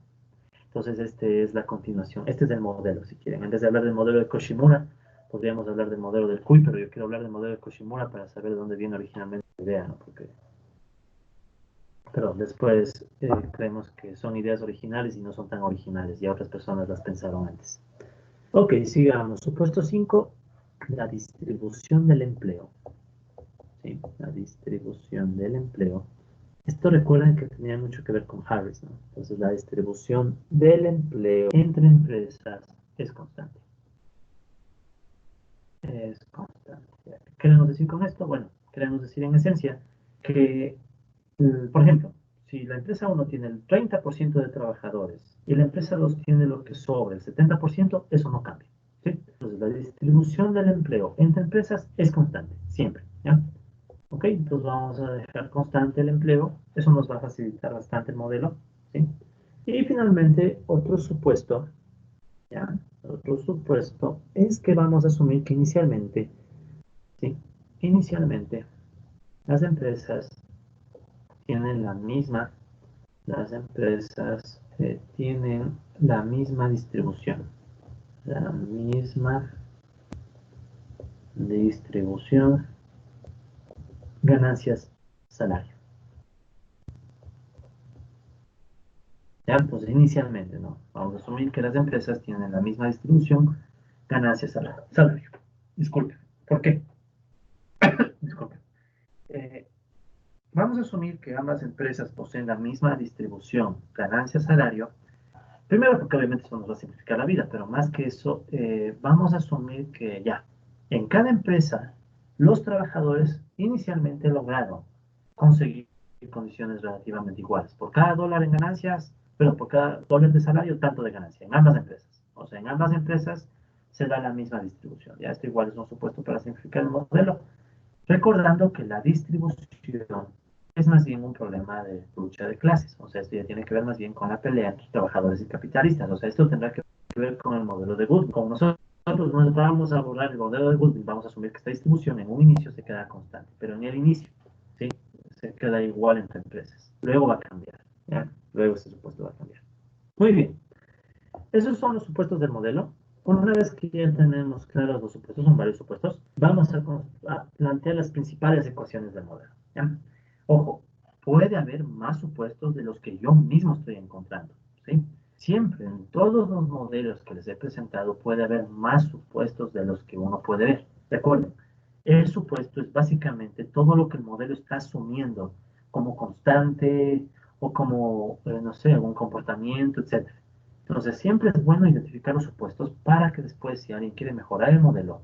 Entonces, este es la continuación, este es el modelo, si quieren. En vez de hablar del modelo de Koshimura, podríamos hablar del modelo del cuy, pero yo quiero hablar del modelo de Koshimura para saber de dónde viene originalmente la idea, ¿no? Porque pero después creemos que son ideas originales y no son tan originales, y otras personas las pensaron antes. Ok, sigamos. Supuesto 5, la distribución del empleo. ¿Sí? La distribución del empleo. Esto recuerden que tenía mucho que ver con Harris, ¿no? Entonces, la distribución del empleo entre empresas es constante. Es constante. ¿Qué queremos decir con esto? Bueno, queremos decir en esencia que por ejemplo, si la empresa 1 tiene el 30% de trabajadores y la empresa 2 tiene lo que sobra, el 70%, eso no cambia. ¿Sí? Entonces, la distribución del empleo entre empresas es constante, siempre. ¿Ya? Ok, entonces vamos a dejar constante el empleo. Eso nos va a facilitar bastante el modelo. ¿Sí? Y finalmente, otro supuesto, ¿ya? Otro supuesto es que vamos a asumir que inicialmente, ¿sí? Inicialmente, las empresas tienen las empresas tienen la misma distribución, la misma distribución, ganancias, salario. ¿Ya? Entonces, inicialmente, ¿no? Vamos a asumir que las empresas tienen la misma distribución, ganancias, salario. Disculpe, ¿por qué? Disculpe. Eh, Vamos a asumir que ambas empresas poseen la misma distribución, ganancias, salario. Primero, porque obviamente eso nos va a simplificar la vida, pero más que eso, vamos a asumir que ya, en cada empresa, los trabajadores inicialmente lograron conseguir condiciones relativamente iguales. Por cada dólar en ganancias, pero por cada dólar de salario, tanto de ganancia, en ambas empresas. O sea, en ambas empresas se da la misma distribución. Ya esto igual es un supuesto para simplificar el modelo, recordando que la distribución es más bien un problema de lucha de clases. O sea, esto ya tiene que ver más bien con la pelea entre trabajadores y capitalistas. O sea, esto tendrá que ver con el modelo de Goodwin. Como nosotros no vamos a abordar el modelo de Goodwin, vamos a asumir que esta distribución en un inicio se queda constante, pero en el inicio, ¿sí? Se queda igual entre empresas. Luego va a cambiar, ¿ya? Luego ese supuesto va a cambiar. Muy bien. Esos son los supuestos del modelo. Una vez que ya tenemos claros los supuestos, son varios supuestos, vamos a plantear las principales ecuaciones del modelo. ¿Ya? Ojo, puede haber más supuestos de los que yo mismo estoy encontrando. ¿Sí? Siempre, en todos los modelos que les he presentado, puede haber más supuestos de los que uno puede ver. Recuerden, el supuesto es básicamente todo lo que el modelo está asumiendo como constante o como, no sé, algún comportamiento, etc. Entonces, siempre es bueno identificar los supuestos para que después, si alguien quiere mejorar el modelo,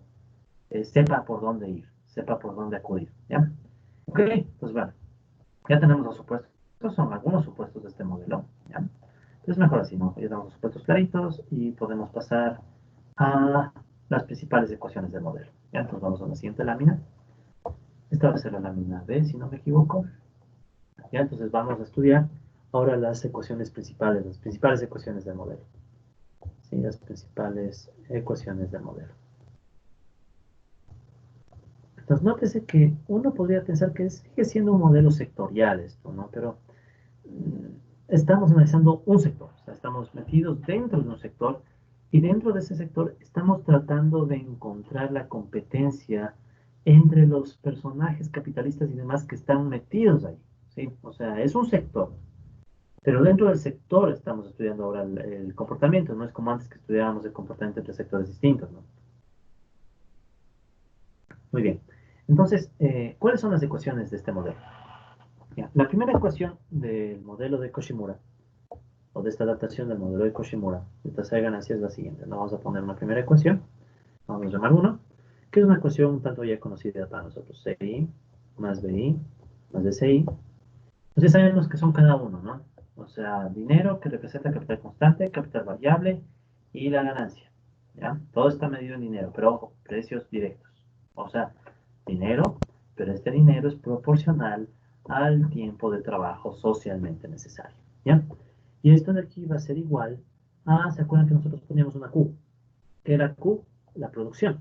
sepa por dónde ir, sepa por dónde acudir. ¿Ya? Ok, pues bueno, ya tenemos los supuestos. Estos son algunos supuestos de este modelo. ¿Ya? Es mejor así, ¿no? Ya tenemos los supuestos claritos y podemos pasar a las principales ecuaciones del modelo. ¿Ya? Entonces vamos a la siguiente lámina. Esta va a ser la lámina B, si no me equivoco. ¿Ya? Entonces vamos a estudiar ahora las ecuaciones principales, las principales ecuaciones del modelo. ¿Sí? Las principales ecuaciones del modelo. Entonces, nótese que uno podría pensar que sigue siendo un modelo sectorial esto, ¿no? Pero estamos analizando un sector, o sea, estamos metidos dentro de un sector y dentro de ese sector estamos tratando de encontrar la competencia entre los personajes capitalistas y demás que están metidos ahí, ¿sí? O sea, es un sector, pero dentro del sector estamos estudiando ahora el comportamiento, no es como antes que estudiábamos el comportamiento entre sectores distintos, ¿no? Muy bien. Entonces, ¿cuáles son las ecuaciones de este modelo? Ya, la primera ecuación del modelo de Koshimura, o de esta adaptación del modelo de Koshimura, de tasa de ganancia, es la siguiente. ¿No? Vamos a poner una primera ecuación, vamos a llamar 1, que es una ecuación un tanto ya conocida para nosotros. CI más BI más DCI. Entonces sabemos que son cada uno, ¿no? O sea, dinero que representa capital constante, capital variable y la ganancia. ¿ya? Todo está medido en dinero, pero ojo, precios directos. O sea, dinero, pero este dinero es proporcional al tiempo de trabajo socialmente necesario, ¿ya? Y esto de aquí va a ser igual a, ¿se acuerdan que nosotros poníamos una Q? Que era Q, la producción.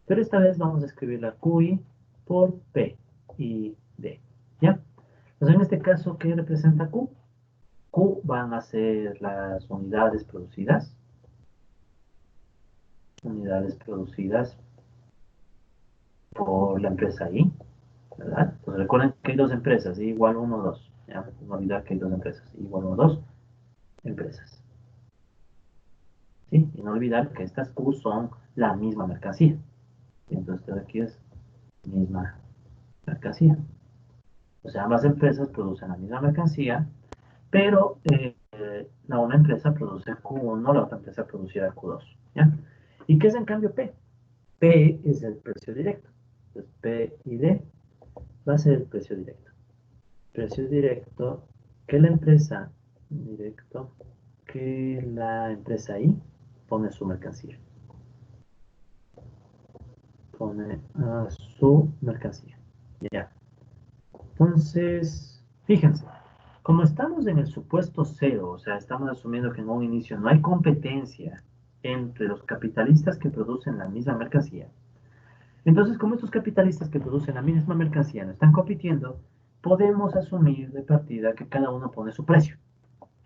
Pero esta vez vamos a escribir la QI por P y D, ¿ya? Entonces en este caso, ¿qué representa Q? Q van a ser las unidades producidas por la empresa I, ¿verdad? Entonces recuerden que hay dos empresas, I igual 1, 2. ¿Ya? No olvidar que hay dos empresas, I igual 1, 2 empresas. ¿Sí? Y no olvidar que estas Q son la misma mercancía. Entonces esto de aquí es misma mercancía. O sea, ambas empresas producen la misma mercancía, pero la una empresa produce Q1, la otra empresa producirá Q2. ¿Ya? ¿Y qué es en cambio P? P es el precio directo. Entonces P y D va a ser el precio directo. Precio directo que la empresa directo que la empresa I pone su mercancía. Pone su mercancía. Ya. Entonces, fíjense, como estamos en el supuesto cero, o sea, estamos asumiendo que en un inicio no hay competencia entre los capitalistas que producen la misma mercancía. Entonces, como estos capitalistas que producen la misma mercancía no están compitiendo, podemos asumir de partida que cada uno pone su precio,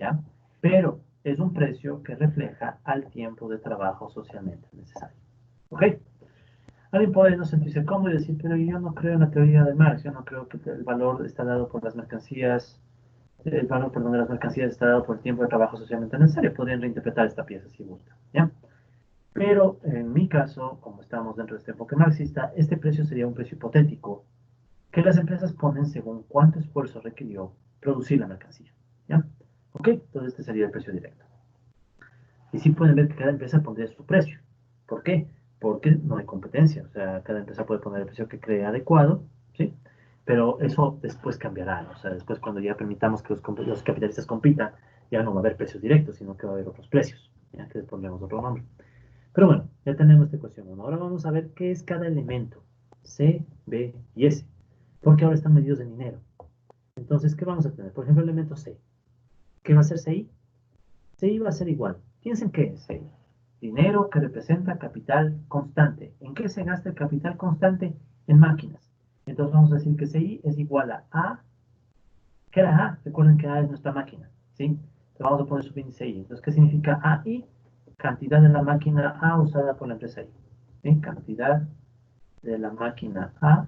¿ya? Pero es un precio que refleja al tiempo de trabajo socialmente necesario, ¿ok? Alguien puede no sentirse cómodo y decir, pero yo no creo en la teoría de Marx, yo no creo que el valor está dado por las mercancías, el valor, perdón, de las mercancías está dado por el tiempo de trabajo socialmente necesario. Podrían reinterpretar esta pieza si gustan, ¿ya? Pero en mi caso, como estamos dentro de este enfoque marxista, este precio sería un precio hipotético que las empresas ponen según cuánto esfuerzo requirió producir la mercancía, ¿ya? ¿Ok? Entonces este sería el precio directo. Y sí pueden ver que cada empresa pondría su precio. ¿Por qué? Porque no hay competencia. O sea, cada empresa puede poner el precio que cree adecuado, ¿sí? Pero eso después cambiará, ¿no? O sea, después cuando ya permitamos que los capitalistas compitan, ya no va a haber precios directos, sino que va a haber otros precios, ya que le pondremos otro nombre. Pero bueno, ya tenemos esta ecuación 1. Ahora vamos a ver qué es cada elemento, C, B y S, porque ahora están medidos en dinero. Entonces, ¿qué vamos a tener? Por ejemplo, el elemento C. ¿Qué va a ser CI? CI va a ser igual. Piensen qué es CI. Dinero que representa capital constante. ¿En qué se gasta el capital constante? En máquinas. Entonces vamos a decir que CI es igual a A. ¿Qué era A? Recuerden que A es nuestra máquina, ¿sí? Entonces vamos a poner subíndice I. Entonces, ¿qué significa AI? Cantidad de la máquina A usada por la empresa I. ¿Sí? Cantidad de la máquina A.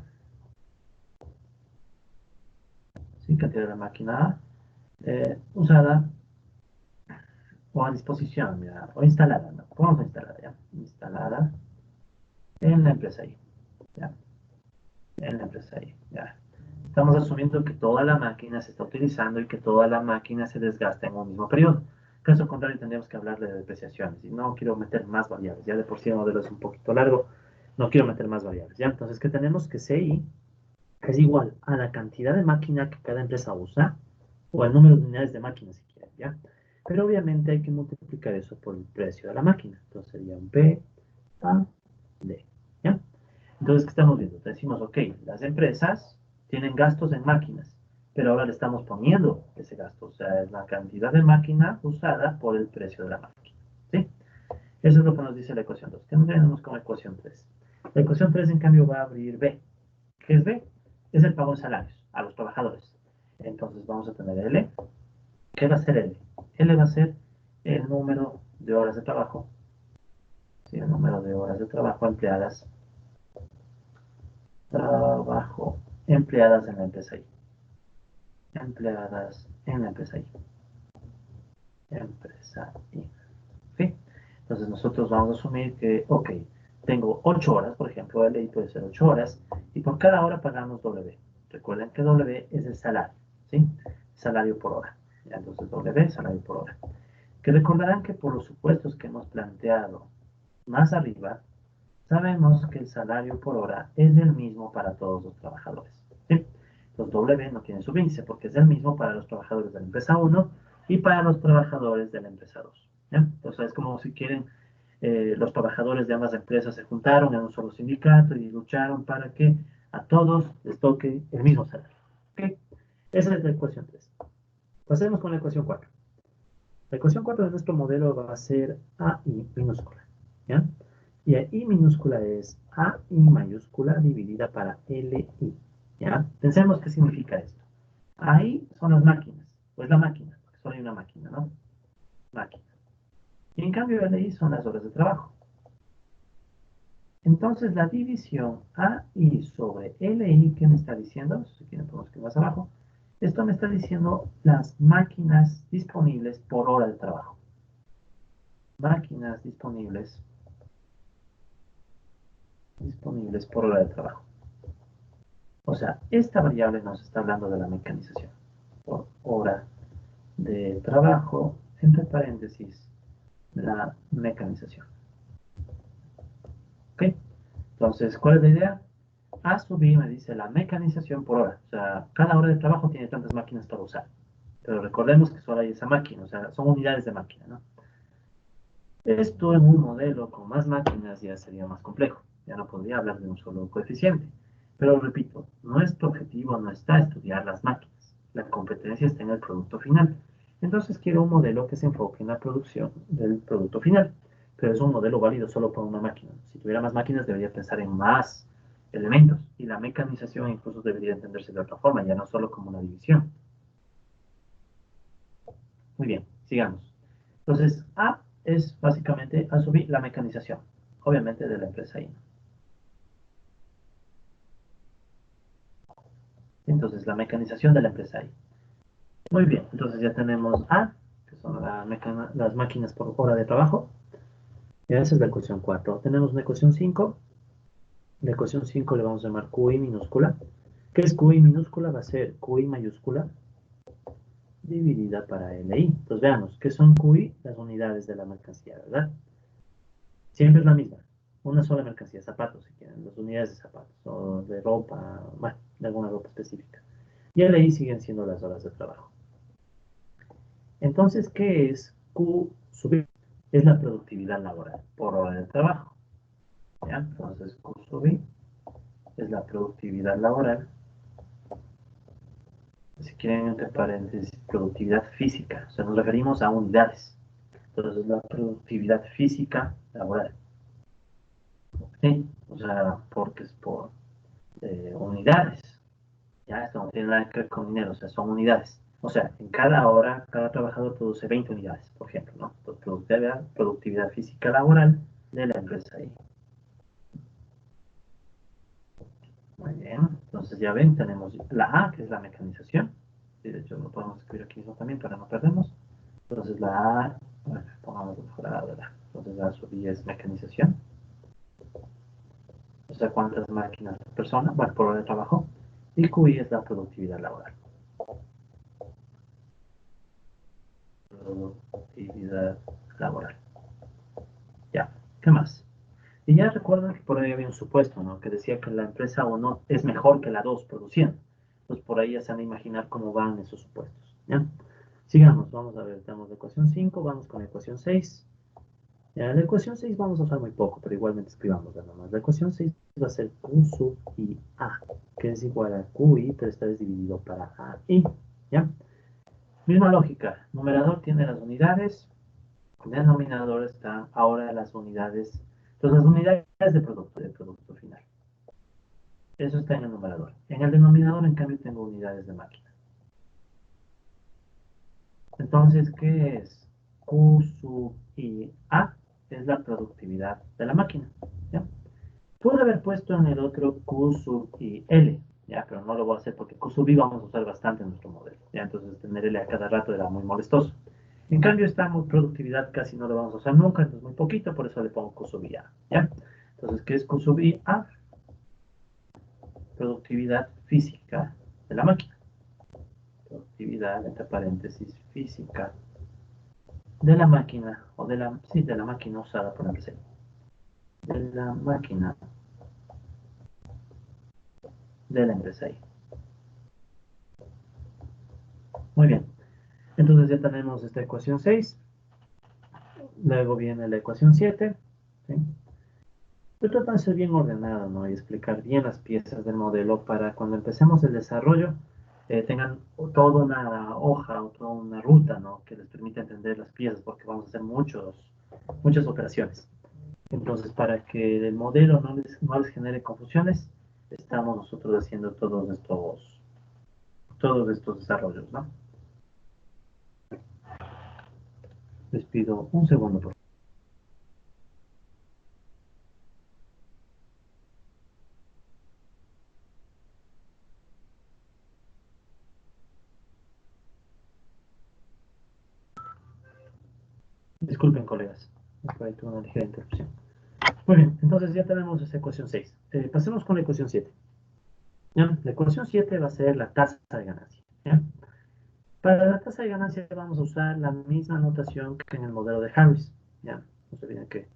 ¿Sí? Cantidad de la máquina A usada o a disposición, mira, o instalada, ¿no? Vamos a instalada, ¿ya? Instalada en la empresa I, ¿ya? En la empresa I, ¿ya? Estamos asumiendo que toda la máquina se está utilizando y que toda la máquina se desgasta en un mismo periodo. Caso contrario, tendríamos que hablar de depreciaciones. Y no quiero meter más variables. Ya de por sí el modelo es un poquito largo. No quiero meter más variables. ¿Ya? Entonces, ¿qué tenemos? Que CI es igual a la cantidad de máquina que cada empresa usa o el número de unidades de máquina, si quieren. ¿Ya? Pero obviamente hay que multiplicar eso por el precio de la máquina. Entonces sería un P A D. ¿Ya? Entonces, ¿qué estamos viendo? Decimos, ok, las empresas tienen gastos en máquinas, pero ahora le estamos poniendo ese gasto, o sea, es la cantidad de máquina usada por el precio de la máquina, ¿sí? Eso es lo que nos dice la ecuación 2. ¿Qué nos tenemos como ecuación 3? La ecuación 3, en cambio, va a abrir B. ¿Qué es B? Es el pago de salarios a los trabajadores. Entonces, vamos a tener L. ¿Qué va a ser L? L va a ser el número de horas de trabajo, ¿sí? El número de horas de trabajo empleadas en la empresa I. Empleadas en la empresa I. Empresa I. ¿Sí? Entonces nosotros vamos a asumir que, ok, tengo 8 horas, por ejemplo, la ley puede ser 8 horas, y por cada hora pagamos W. Recuerden que W es el salario, ¿sí? Salario por hora. Entonces W, salario por hora. Que recordarán que por los supuestos que hemos planteado más arriba, sabemos que el salario por hora es el mismo para todos los trabajadores, ¿sí? Entonces W no tiene subíndice porque es el mismo para los trabajadores de la empresa 1 y para los trabajadores de la empresa 2. ¿Ya? Entonces es como si quieren, los trabajadores de ambas empresas se juntaron en un solo sindicato y lucharon para que a todos les toque el mismo salario. ¿Okay? Esa es la ecuación 3. Pasemos con la ecuación 4. La ecuación 4 de nuestro modelo va a ser AI minúscula. ¿Ya? Y I minúscula es AI mayúscula dividida para LI. ¿Ya? Pensemos qué significa esto. AI son las máquinas, o es la máquina, porque solo hay una máquina, ¿no? Máquina. Y en cambio LI son las horas de trabajo. Entonces la división AI sobre LI, ¿qué me está diciendo? Si quieren ponemos que más abajo. Esto me está diciendo las máquinas disponibles por hora de trabajo. Máquinas disponibles por hora de trabajo. O sea, esta variable nos está hablando de la mecanización. Por hora de trabajo, entre paréntesis, la mecanización. ¿Ok? Entonces, ¿cuál es la idea? A sub I me dice la mecanización por hora. O sea, cada hora de trabajo tiene tantas máquinas para usar. Pero recordemos que solo hay esa máquina, o sea, son unidades de máquina, ¿no? Esto en un modelo con más máquinas ya sería más complejo. Ya no podría hablar de un solo coeficiente. Pero repito, nuestro objetivo no está estudiar las máquinas. La competencia está en el producto final. Entonces quiero un modelo que se enfoque en la producción del producto final. Pero es un modelo válido solo para una máquina. Si tuviera más máquinas debería pensar en más elementos. Y la mecanización incluso debería entenderse de otra forma, ya no solo como una división. Muy bien, sigamos. Entonces, A es básicamente asumir la mecanización, obviamente de la empresa I. Entonces, la mecanización de la empresa I. Muy bien, entonces ya tenemos A, que son las máquinas por hora de trabajo. Y esa es la ecuación 4. Tenemos una ecuación 5. La ecuación 5 le vamos a llamar QI minúscula. ¿Qué es QI minúscula? Va a ser QI mayúscula dividida para LI. Entonces veamos, ¿qué son QI? Las unidades de la mercancía, ¿verdad? Siempre es la misma. Una sola mercancía, zapatos, si quieren, las unidades de zapatos, o de ropa, bueno, de alguna ropa específica. Y LI siguen siendo las horas de trabajo. Entonces, ¿qué es Q sub I? Es la productividad laboral por hora de trabajo. ¿Ya? Entonces, Q sub I es la productividad laboral. Si quieren, entre paréntesis, productividad física. O sea, nos referimos a unidades. Entonces, la productividad física laboral. ¿Sí? O sea, porque es por unidades. Ya, esto no tiene nada que ver con dinero, o sea, son unidades. O sea, en cada hora, cada trabajador produce 20 unidades, por ejemplo, ¿no? Entonces, productividad física laboral de la empresa ahí. Muy bien, entonces ya ven, tenemos la A, que es la mecanización. Y de hecho, lo podemos escribir aquí mismo también para no perdernos. Entonces la A, bueno, pongamos fuera de la. Entonces la sub I es mecanización. O sea, cuántas máquinas por persona, bueno, por hora de trabajo. Y QI es la productividad laboral. Productividad laboral. Ya, ¿qué más? Y ya recuerdan que por ahí había un supuesto, ¿no? Que decía que la empresa 1 es mejor que la 2 produciendo. Entonces por ahí ya se van a imaginar cómo van esos supuestos, ¿ya? Sigamos, vamos a ver, tenemos la ecuación 5, vamos con la ecuación 6. Ya, la ecuación 6 vamos a usar muy poco, pero igualmente escribámosla nomás. La ecuación 6 va a ser Q sub I A, que es igual a QI, pero esta vez dividido para AI, ¿ya? Misma lógica, numerador tiene las unidades, denominador está ahora las unidades, entonces las unidades de producto final. Eso está en el numerador. En el denominador, en cambio, tengo unidades de máquina. Entonces, ¿qué es? Q sub I A es la productividad de la máquina. ¿Ya? Pude haber puesto en el otro Q sub I L, ¿ya? Pero no lo voy a hacer porque Q sub I vamos a usar bastante en nuestro modelo. ¿Ya? Entonces, tener L a cada rato era muy molestoso. En cambio, esta productividad casi no lo vamos a usar nunca, entonces muy poquito, por eso le pongo Q sub I A. ¿Ya? Entonces, ¿qué es Q sub I A? Productividad física de la máquina. Productividad, entre paréntesis, física de la máquina, o de la, sí, de la máquina usada por la empresa. De la máquina de la empresa I. Muy bien. Entonces ya tenemos esta ecuación 6. Luego viene la ecuación 7. ¿sí? Yo trato de ser bien ordenado, ¿no? Y explicar bien las piezas del modelo para cuando empecemos el desarrollo tengan toda una hoja o toda una ruta, ¿no? Que les permita entender las piezas, porque vamos a hacer muchas operaciones. Entonces, para que el modelo no les genere confusiones, estamos nosotros haciendo todos estos desarrollos, ¿no? Les pido un segundo, por favor. Disculpen, colegas. Por ahí tuve una ligera interrupción. Muy bien, entonces ya tenemos esa ecuación 6. Pasemos con la ecuación 7. ¿Ya? La ecuación 7 va a ser la tasa de ganancia. ¿Ya? Para la tasa de ganancia vamos a usar la misma notación que en el modelo de Harris. ¿Ya? No se olviden que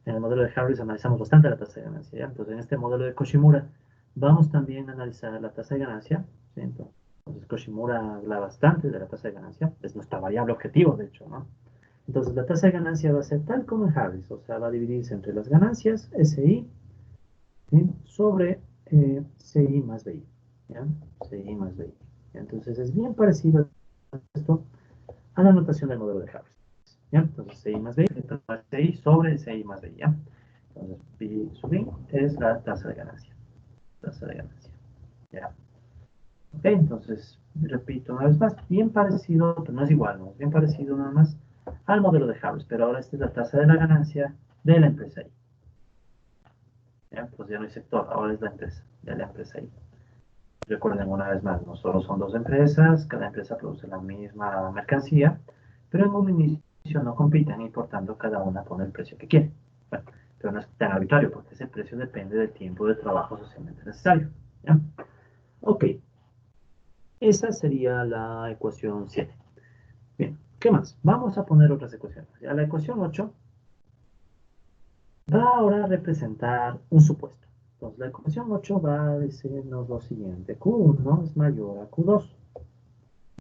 en el modelo de Harris analizamos bastante la tasa de ganancia. ¿Ya? Entonces, en este modelo de Koshimura vamos también a analizar la tasa de ganancia. ¿Sí? Entonces, Koshimura habla bastante de la tasa de ganancia. Es nuestra variable objetivo, de hecho, ¿no? Entonces, la tasa de ganancia va a ser tal como en Harris. O sea, va a dividirse entre las ganancias, SI, ¿sí? Sobre CI más BI. ¿Ya? CI más BI. Entonces, es bien parecido esto a la notación del modelo de Harris. ¿Ya? Entonces, CI más BI, CI sobre CI más BI. ¿Ya? Entonces, P sub I es la tasa de ganancia. Tasa de ganancia. ¿Ya? Ok, entonces, repito una vez más, bien parecido, pero no es igual, ¿no? Bien parecido nada más al modelo de Harris, pero ahora esta es la tasa de la ganancia de la empresa I. ¿Ya? Pues ya no hay sector, ahora es la empresa, de la empresa I. Recuerden una vez más, no solo son dos empresas, cada empresa produce la misma mercancía, pero en un inicio no compiten y por tanto cada una pone el precio que quiere. Bueno, pero no es tan arbitrario porque ese precio depende del tiempo de trabajo socialmente necesario. ¿Ya? Ok, esa sería la ecuación 7. Bien, ¿qué más? Vamos a poner otras ecuaciones. Ya la ecuación 8 va ahora a representar un supuesto. Entonces, la ecuación 8 va a decirnos lo siguiente. Q1 es mayor a Q2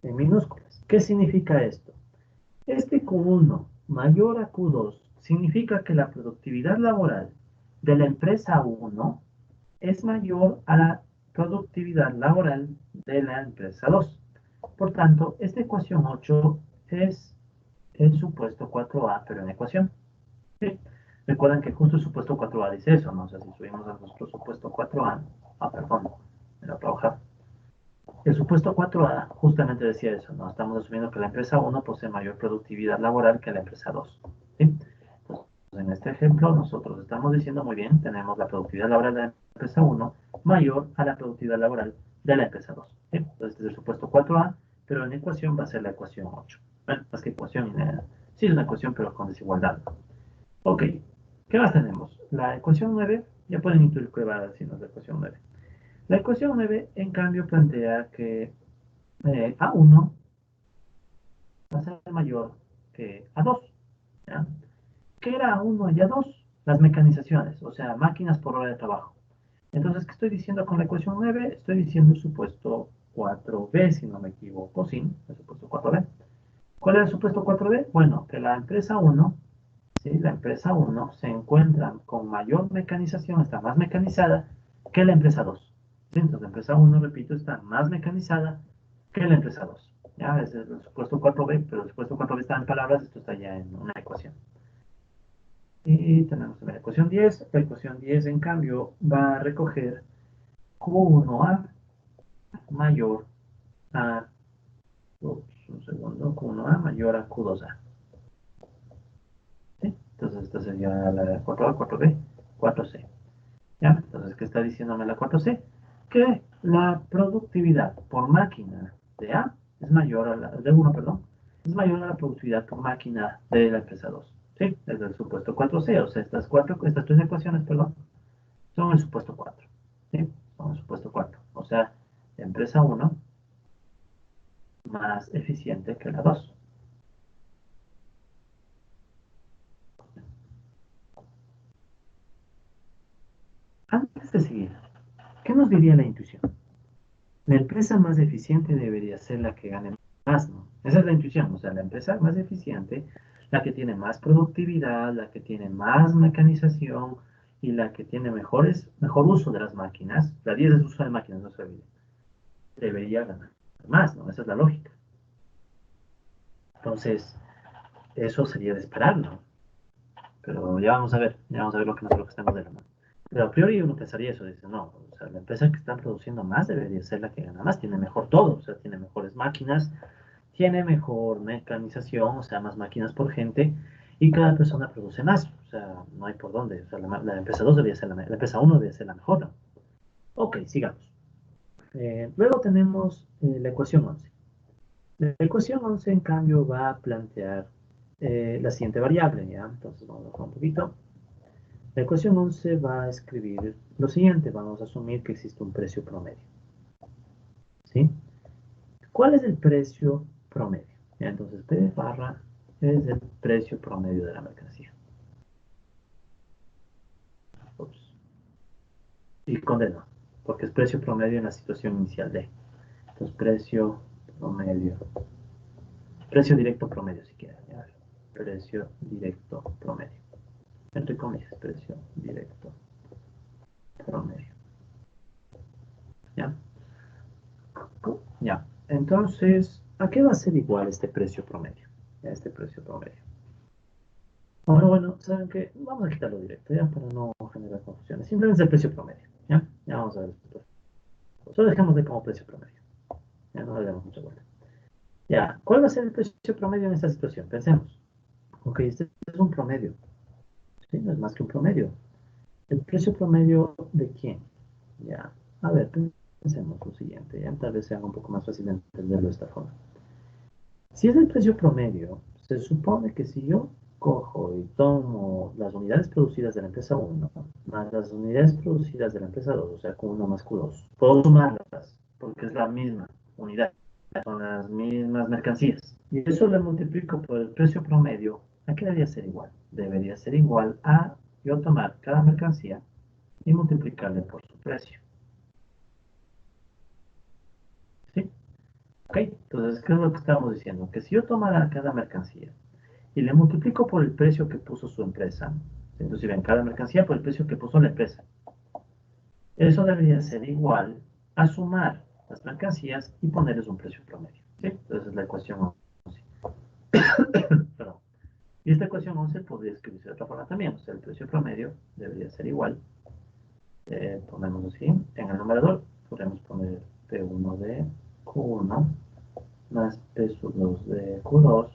en minúsculas. ¿Qué significa esto? Este Q1 mayor a Q2 significa que la productividad laboral de la empresa 1 es mayor a la productividad laboral de la empresa 2. Por tanto, esta ecuación 8 es el supuesto 4A, pero en ecuación. ¿Sí? Recuerden que justo el supuesto 4A dice eso, ¿no? O sea, si subimos a nuestro supuesto 4A, perdón, me lo trabajar. El supuesto 4A justamente decía eso, ¿no? Estamos asumiendo que la empresa 1 posee mayor productividad laboral que la empresa 2. ¿Sí? Entonces, en este ejemplo, nosotros estamos diciendo muy bien, tenemos la productividad laboral de la empresa 1 mayor a la productividad laboral de la empresa 2. ¿Sí? Entonces, este es el supuesto 4A, pero en ecuación va a ser la ecuación 8. Bueno, más que ecuación, sí es una ecuación, pero con desigualdad. Ok, ¿qué más tenemos? La ecuación 9, ya pueden intuir qué va a decirnos la ecuación 9. La ecuación 9, en cambio, plantea que A1 va a ser mayor que A2. ¿Ya? ¿Qué era A1 y A2? Las mecanizaciones, o sea, máquinas por hora de trabajo. Entonces, ¿qué estoy diciendo con la ecuación 9? Estoy diciendo el supuesto 4B, si no me equivoco, sí, el supuesto 4B. ¿Cuál es el supuesto 4B? Bueno, que la empresa 1, ¿sí? La empresa 1 se encuentra con mayor mecanización, está más mecanizada que la empresa 2. ¿Sí? Entonces, la empresa 1, repito, está más mecanizada que la empresa 2. ¿Ya? Es el supuesto 4B, pero el supuesto 4B está en palabras, esto está ya en una ecuación. Y tenemos la ecuación 10. La ecuación 10, en cambio, va a recoger Q1A mayor a, un segundo, Q1A mayor a Q2A. ¿Sí? Entonces, esta sería la 4A, 4B, 4C. ¿Ya? Entonces, ¿qué está diciéndome la 4C? Que la productividad por máquina de A es mayor a la de 1, perdón, es mayor a la productividad por máquina de la empresa 2. ¿Sí? Es el supuesto 4C, o sea, estas tres ecuaciones, perdón, son el supuesto 4. ¿Sí? Son el supuesto 4. O sea, la empresa 1 más eficiente que la 2. Antes de seguir, ¿qué nos diría la intuición? La empresa más eficiente debería ser la que gane más, ¿no? Esa es la intuición, o sea, la empresa más eficiente La que tiene más productividad, la que tiene más mecanización y la que tiene mejor uso de las máquinas, la 10 es uso de máquinas, no se olvide, debería ganar más, ¿no? Esa es la lógica. Entonces, eso sería de esperar, ¿no? Pero ya vamos a ver lo que nosotros estamos de la mano. Pero a priori uno pensaría eso, dice, no, o sea, la empresa que está produciendo más debería ser la que gana más, tiene mejor todo, o sea, tiene mejores máquinas, tiene mejor mecanización, o sea, más máquinas por gente, y cada persona produce más, o sea, no hay por dónde, o sea, la empresa 2 debería ser la empresa uno debería ser la mejor, ¿no? Ok, sigamos. Luego tenemos la ecuación 11. La ecuación 11, en cambio, va a plantear la siguiente variable, ¿ya? Entonces, vamos a bajar un poquito. La ecuación 11 va a escribir lo siguiente, vamos a asumir que existe un precio promedio, ¿sí? ¿Cuál es el precio promedio? ¿Ya? Entonces, P barra es el precio promedio de la mercancía. Ups. Y condeno, porque es precio promedio en la situación inicial de. Entonces, precio promedio. Precio directo promedio, si quieren. ¿Ya? Precio directo promedio. Entre comillas, precio directo promedio. ¿Ya? Ya. Entonces, ¿a qué va a ser igual este precio promedio? ¿Ya? Este precio promedio. Ahora, bueno, ¿saben qué? Vamos a quitarlo directo, ¿ya? Para no generar confusiones. Simplemente es el precio promedio, ¿ya? Ya vamos a ver esto. Solo dejémosle como precio promedio. Ya no le damos mucha vuelta. Ya, ¿cuál va a ser el precio promedio en esta situación? Pensemos. Ok, este es un promedio. ¿Sí? No es más que un promedio. ¿El precio promedio de quién? Ya, a ver, pensemos lo siguiente. Ya tal vez sea un poco más fácil de entenderlo de esta forma. Si es el precio promedio, se supone que si yo cojo y tomo las unidades producidas de la empresa 1 más las unidades producidas de la empresa 2, o sea, Q1 más Q2, puedo sumarlas porque es la misma unidad, son las mismas mercancías. Y eso le multiplico por el precio promedio. ¿A qué debería ser igual? Debería ser igual a yo tomar cada mercancía y multiplicarle por su precio. ¿Sí? ¿Ok? Entonces, ¿qué es lo que estamos diciendo? Que si yo tomara cada mercancía y le multiplico por el precio que puso su empresa, inclusive en cada mercancía por el precio que puso la empresa, eso debería ser igual a sumar las mercancías y ponerles un precio promedio. ¿Sí? Entonces, la ecuación 11. Perdón. Y esta ecuación 11 podría escribirse de otra forma también. O sea, el precio promedio debería ser igual. Ponemos así. En el numerador podemos poner P1 de Q1 más P2 de Q2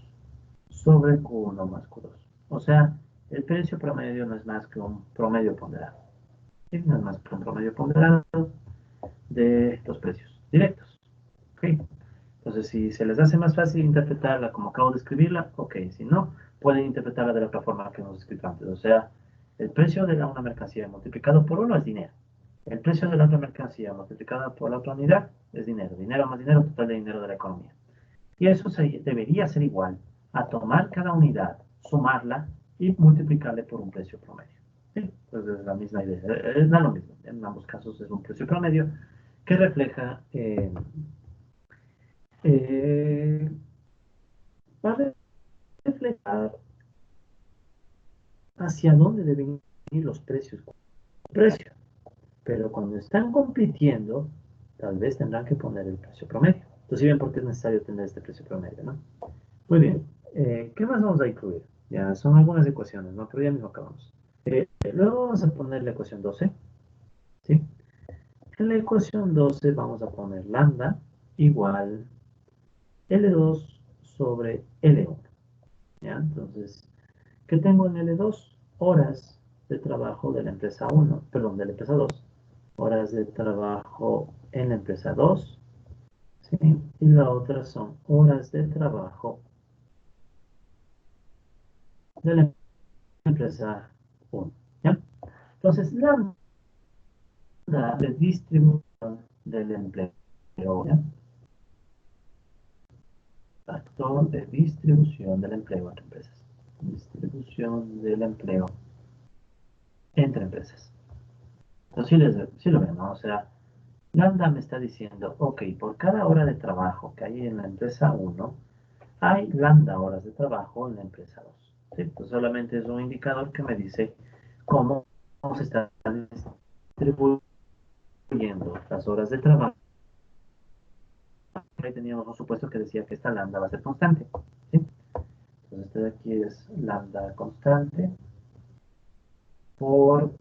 sobre Q1 más Q2. O sea, el precio promedio no es más que un promedio ponderado. ¿Sí? No es más que un promedio ponderado de los precios directos. ¿Okay? Entonces, si se les hace más fácil interpretarla como acabo de escribirla, ok. Si no, pueden interpretarla de la otra forma que hemos escrito antes. O sea, el precio de una mercancía multiplicado por uno es dinero. El precio de la otra mercancía multiplicada por la otra unidad es dinero. Dinero más dinero, total de dinero de la economía. Y eso debería ser igual a tomar cada unidad, sumarla y multiplicarle por un precio promedio. ¿Sí? Entonces es la misma idea. Es lo mismo. En ambos casos es un precio promedio que refleja eh, va a reflejar hacia dónde deben ir los precios. Precio. Pero cuando están compitiendo, tal vez tendrán que poner el precio promedio. Entonces, si ven por qué es necesario tener este precio promedio, ¿no? Muy bien. ¿Qué más vamos a incluir? Ya son algunas ecuaciones, ¿no? Pero ya mismo acabamos. Luego vamos a poner la ecuación 12, ¿sí? En la ecuación 12 vamos a poner lambda igual L2 sobre L1, ¿ya? Entonces, ¿qué tengo en L2? Horas de trabajo de la empresa 1, perdón, de la empresa 2. Horas de trabajo en la empresa 2, ¿sí? Y la otra son horas de trabajo de la empresa 1, ¿ya? Entonces, lambda de distribución del empleo, ¿ya? Factor de distribución del empleo entre empresas. Distribución del empleo entre empresas. Entonces, sí lo ven, ¿no? O sea, lambda me está diciendo, ok, por cada hora de trabajo que hay en la empresa 1, hay lambda horas de trabajo en la empresa 2. ¿Sí? Pues solamente es un indicador que me dice cómo se están distribuyendo las horas de trabajo. Ahí teníamos un supuesto que decía que esta lambda va a ser constante. ¿Sí? Entonces este de aquí es lambda constante por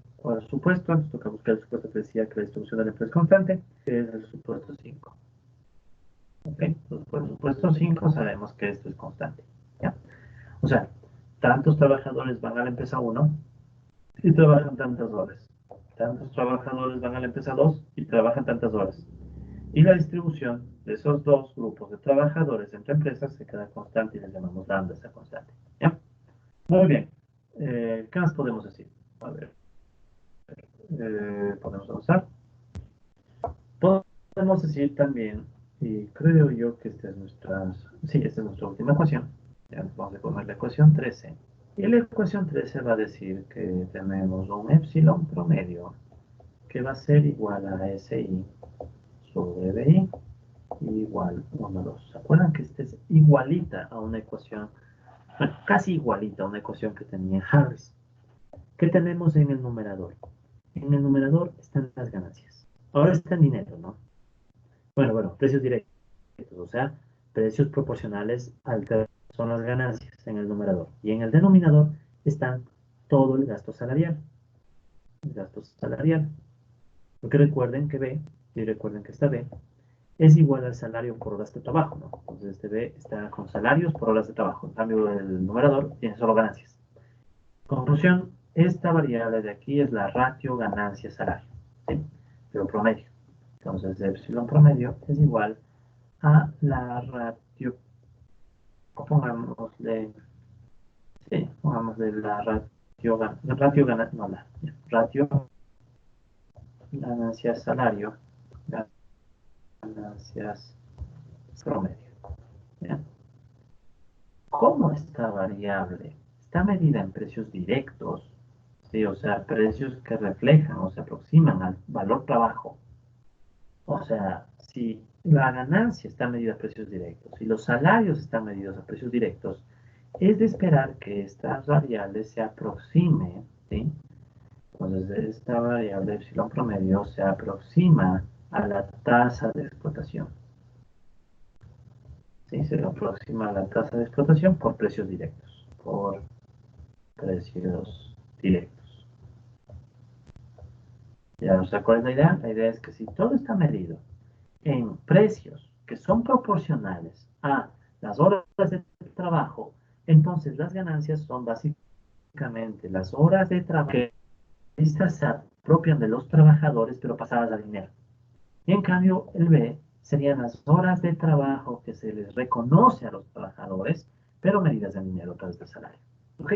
supuesto. Entonces toca buscar el supuesto que decía que la distribución de la empresa es constante, que es el supuesto 5. ¿Ok? Entonces por el supuesto 5 sabemos que esto es constante. ¿Ya? O sea, tantos trabajadores van a la empresa 1 y trabajan tantas horas. Tantos trabajadores van a la empresa 2 y trabajan tantas horas. Y la distribución de esos dos grupos de trabajadores entre empresas se queda constante y les llamamos lambda esa constante. ¿Ya? Muy bien. ¿Qué más podemos decir? A ver, podemos avanzar. Podemos decir también, y creo yo que esta es nuestra última ecuación. Ya vamos a poner la ecuación 13. Y la ecuación 13 va a decir que tenemos un epsilon promedio que va a ser igual a SI sobre BI igual 1, 2. ¿Se acuerdan que esta es igualita a una ecuación, bueno, casi igualita a una ecuación que tenía Harris? ¿Qué tenemos en el numerador? En el numerador están las ganancias. Ahora está en dinero, ¿no? Bueno, precios directos, o sea, precios proporcionales al que son las ganancias en el numerador. Y en el denominador están todo el gasto salarial. El gasto salarial. Porque recuerden que B, y recuerden que esta B, es igual al salario por horas de trabajo, ¿no? Entonces este B está con salarios por horas de trabajo. En cambio, el numerador tiene solo ganancias. Conclusión, esta variable de aquí es la ratio ganancia-salario, ¿sí? Pero promedio. Entonces, epsilon promedio es igual a la ratio, pongámosle, sí, pongámosle la ratio ganancia-salario, ganancias promedio. ¿Ya? ¿Cómo esta variable está medida en precios directos? Sí, o sea, precios que reflejan o se aproximan al valor trabajo. O sea, si la ganancia está medida a precios directos y los salarios están medidos a precios directos, es de esperar que esta variable se aproxime, ¿sí? Entonces, esta variable epsilon promedio se aproxima a la tasa de explotación. ¿Sí? Se aproxima a la tasa de explotación por precios directos. Por precios directos. ¿Ya nos acuerdan la idea? La idea es que si todo está medido en precios que son proporcionales a las horas de trabajo, entonces las ganancias son básicamente las horas de trabajo que estas se apropian de los trabajadores pero pasadas a dinero. Y en cambio el B serían las horas de trabajo que se les reconoce a los trabajadores pero medidas en dinero a través del salario. ¿Ok?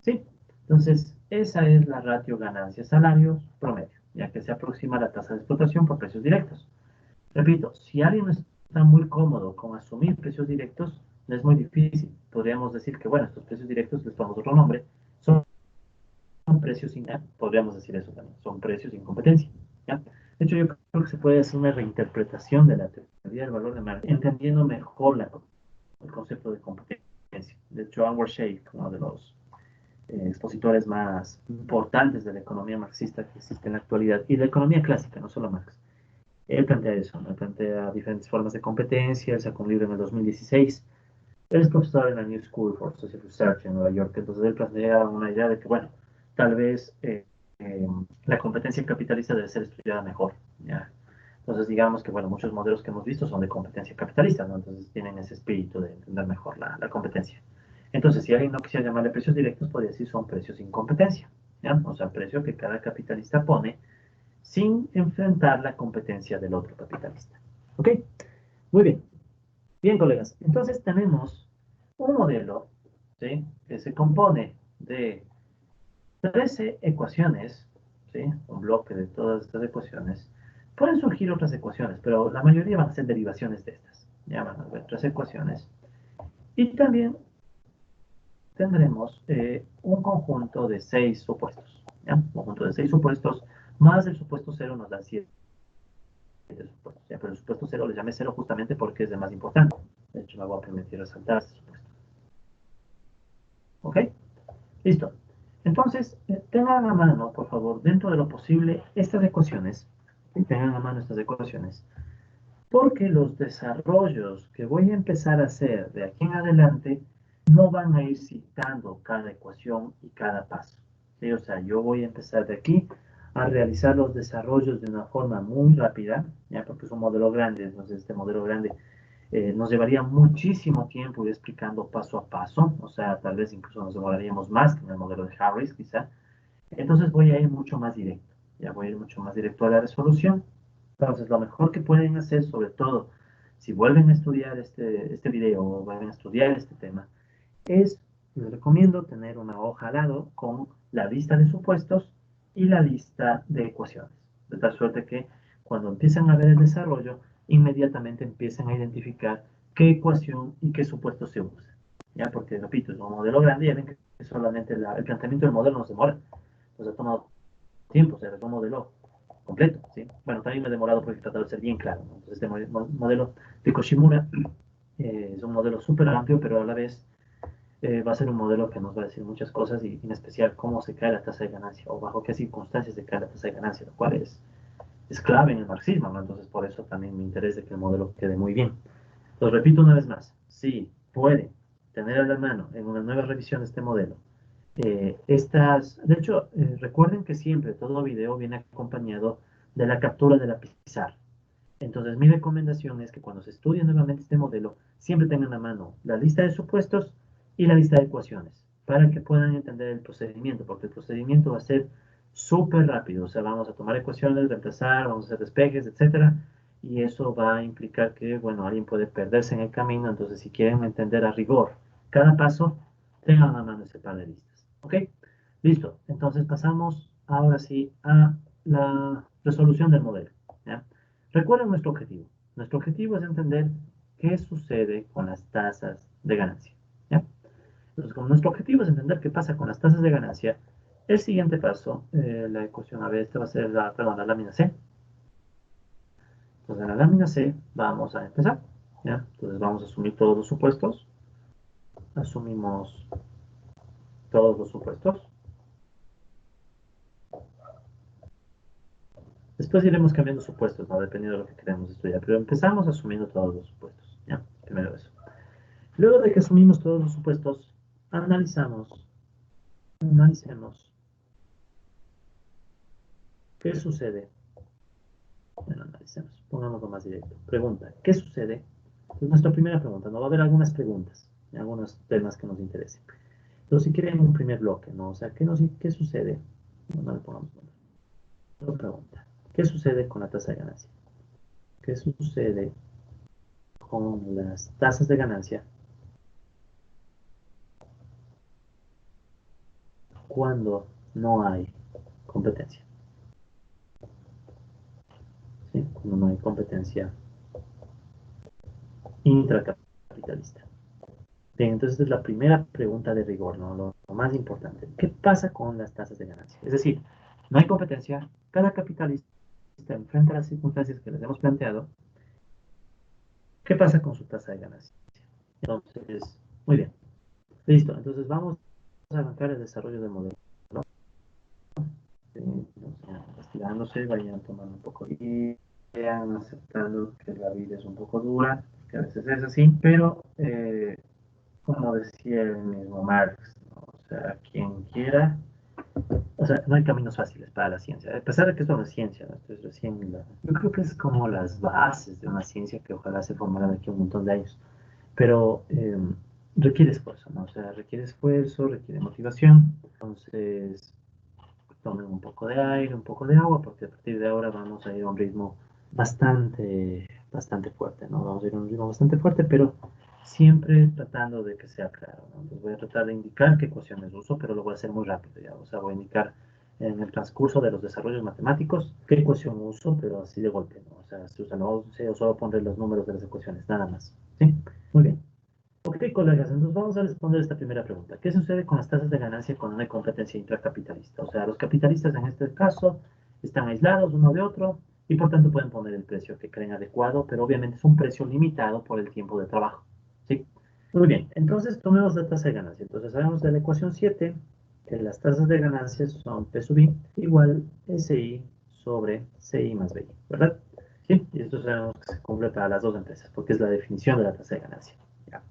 ¿Sí? Entonces, esa es la ratio ganancias-salarios promedio, ya que se aproxima a la tasa de explotación por precios directos. Repito, si alguien no está muy cómodo con asumir precios directos, no es muy difícil. Podríamos decir que, bueno, estos precios directos les ponemos otro nombre, son precios sin, podríamos decir eso también, son precios sin competencia. ¿Ya? De hecho, yo creo que se puede hacer una reinterpretación de la teoría del valor de margen, entendiendo mejor el concepto de competencia. De hecho, Anwar Shaikh, uno de los expositores más importantes de la economía marxista que existe en la actualidad, y de la economía clásica, no solo Marx. Él plantea eso, ¿no? Plantea diferentes formas de competencia, él sacó un libro en el 2016, él es profesor en la New School for Social Research en Nueva York, entonces él plantea una idea de que, bueno, tal vez la competencia capitalista debe ser estudiada mejor, ¿ya? Entonces, digamos que, bueno, muchos modelos que hemos visto son de competencia capitalista, ¿no? Entonces tienen ese espíritu de entender mejor la competencia. Entonces, si alguien no quisiera llamarle precios directos, podría decir son precios sin competencia, ¿ya? O sea, precio que cada capitalista pone sin enfrentar la competencia del otro capitalista. ¿Ok? Muy bien. Bien, colegas. Entonces tenemos un modelo, ¿sí? Que se compone de 13 ecuaciones, ¿sí? Un bloque de todas estas ecuaciones. Pueden surgir otras ecuaciones, pero la mayoría van a ser derivaciones de estas. Ya van a haber 3 ecuaciones. Y también tendremos un conjunto de 6 supuestos. ¿Ya? Un conjunto de 6 supuestos, más el supuesto 0 nos da 7 supuestos. ¿Ya? Pero el supuesto 0 le llamé 0 justamente porque es el más importante. De hecho, me voy a permitir resaltar este supuesto. ¿Ok? Listo. Entonces, tengan a mano, por favor, dentro de lo posible, estas ecuaciones. Tengan a mano estas ecuaciones. Porque los desarrollos que voy a empezar a hacer de aquí en adelante no van a ir citando cada ecuación y cada paso. ¿Sí? O sea, yo voy a empezar de aquí a realizar los desarrollos de una forma muy rápida, ya porque es un modelo grande, entonces este modelo grande nos llevaría muchísimo tiempo ir explicando paso a paso, o sea, tal vez incluso nos demoraríamos más que en el modelo de Harris, quizá. Entonces voy a ir mucho más directo, ya voy a ir mucho más directo a la resolución. Entonces, lo mejor que pueden hacer, sobre todo si vuelven a estudiar este video o vuelven a estudiar este tema, es, les recomiendo tener una hoja al lado con la lista de supuestos y la lista de ecuaciones. De tal suerte que cuando empiezan a ver el desarrollo, inmediatamente empiezan a identificar qué ecuación y qué supuesto se usa. ¿Ya? Porque, repito, es un modelo grande y ya ven que solamente el planteamiento del modelo nos demora. Nos ha tomado tiempo, se un modelo completo, ¿sí? Bueno, también me he demorado porque he tratado de ser bien claro, ¿no? Entonces, este modelo de Koshimura es un modelo súper amplio, pero a la vez va a ser un modelo que nos va a decir muchas cosas y en especial cómo se cae la tasa de ganancia o bajo qué circunstancias se cae la tasa de ganancia, lo cual es clave en el marxismo, ¿no? Entonces, por eso también me interesa que el modelo quede muy bien. Lo repito una vez más, si puede tener a la mano en una nueva revisión de este modelo de hecho, recuerden que siempre todo video viene acompañado de la captura de la pizarra. Entonces, mi recomendación es que cuando se estudie nuevamente este modelo, siempre tengan a mano la lista de supuestos y la lista de ecuaciones, para que puedan entender el procedimiento, porque el procedimiento va a ser súper rápido. O sea, vamos a tomar ecuaciones, reemplazar, vamos a hacer despejes, etcétera, y eso va a implicar que, bueno, alguien puede perderse en el camino. Entonces, si quieren entender a rigor cada paso, tengan a mano ese par de listas. ¿Ok? Listo. Entonces, pasamos ahora sí a la resolución del modelo. ¿Ya? Recuerden nuestro objetivo. Nuestro objetivo es entender qué sucede con las tasas de ganancia. ¿Ya? Entonces, como nuestro objetivo es entender qué pasa con las tasas de ganancia, el siguiente paso, la ecuación A, esta va a ser la lámina C. Entonces, en la lámina C vamos a empezar. ¿Ya? Entonces, vamos a asumir todos los supuestos. Asumimos todos los supuestos. Después iremos cambiando supuestos, ¿no? Dependiendo de lo que queremos estudiar. Pero empezamos asumiendo todos los supuestos. ¿Ya? Primero eso. Luego de que asumimos todos los supuestos, analicemos qué sucede. Bueno, analicemos, pongámoslo más directo. Pregunta, ¿qué sucede? Entonces, nuestra primera pregunta, ¿no? Va a haber algunas preguntas, algunos temas que nos interesen. Entonces, si quieren un primer bloque, ¿no? O sea, ¿qué sucede? No le pongamos nombre. Otra pregunta, ¿qué sucede con la tasa de ganancia? ¿Qué sucede con las tasas de ganancia cuando no hay competencia? ¿Sí? Cuando no hay competencia intracapitalista. Bien, entonces esta es la primera pregunta de rigor, ¿no? Lo más importante. ¿Qué pasa con las tasas de ganancia? Es decir, no hay competencia, cada capitalista enfrenta las circunstancias que les hemos planteado. ¿Qué pasa con su tasa de ganancia? Entonces, muy bien, listo. Entonces vamos a arrancar el desarrollo del modelo. Investigándose, vayan tomando un poco y vayan aceptando que la vida es un poco dura, que a veces es así, pero como decía el mismo Marx, ¿no? O sea, quien quiera, o sea, no hay caminos fáciles para la ciencia, a pesar de que esto no es ciencia, ¿no? Esto es recién yo creo que es como las bases de una ciencia que ojalá se formará de aquí a un montón de años, pero requiere esfuerzo, ¿no? O sea, requiere esfuerzo, requiere motivación, entonces tomen un poco de aire, un poco de agua, porque a partir de ahora vamos a ir a un ritmo bastante fuerte, ¿no? Vamos a ir a un ritmo bastante fuerte, pero siempre tratando de que sea claro, ¿no? Entonces voy a tratar de indicar qué ecuaciones uso, pero lo voy a hacer muy rápido, ¿ya? O sea, voy a indicar en el transcurso de los desarrollos matemáticos qué ecuación uso, pero así de golpe, ¿no? O sea, si usa, no sé, o solo pondré los números de las ecuaciones, nada más, ¿sí? Muy bien. Ok, colegas, entonces vamos a responder esta primera pregunta. ¿Qué sucede con las tasas de ganancia cuando no hay competencia intracapitalista? O sea, los capitalistas en este caso están aislados uno de otro y por tanto pueden poner el precio que creen adecuado, pero obviamente es un precio limitado por el tiempo de trabajo. Muy bien, entonces tomemos la tasa de ganancia. Entonces sabemos de la ecuación 7 que las tasas de ganancias son P sub I igual SI sobre CI más BI, ¿verdad? Sí, y esto sabemos que se cumple para las dos empresas, porque es la definición de la tasa de ganancia. Ya.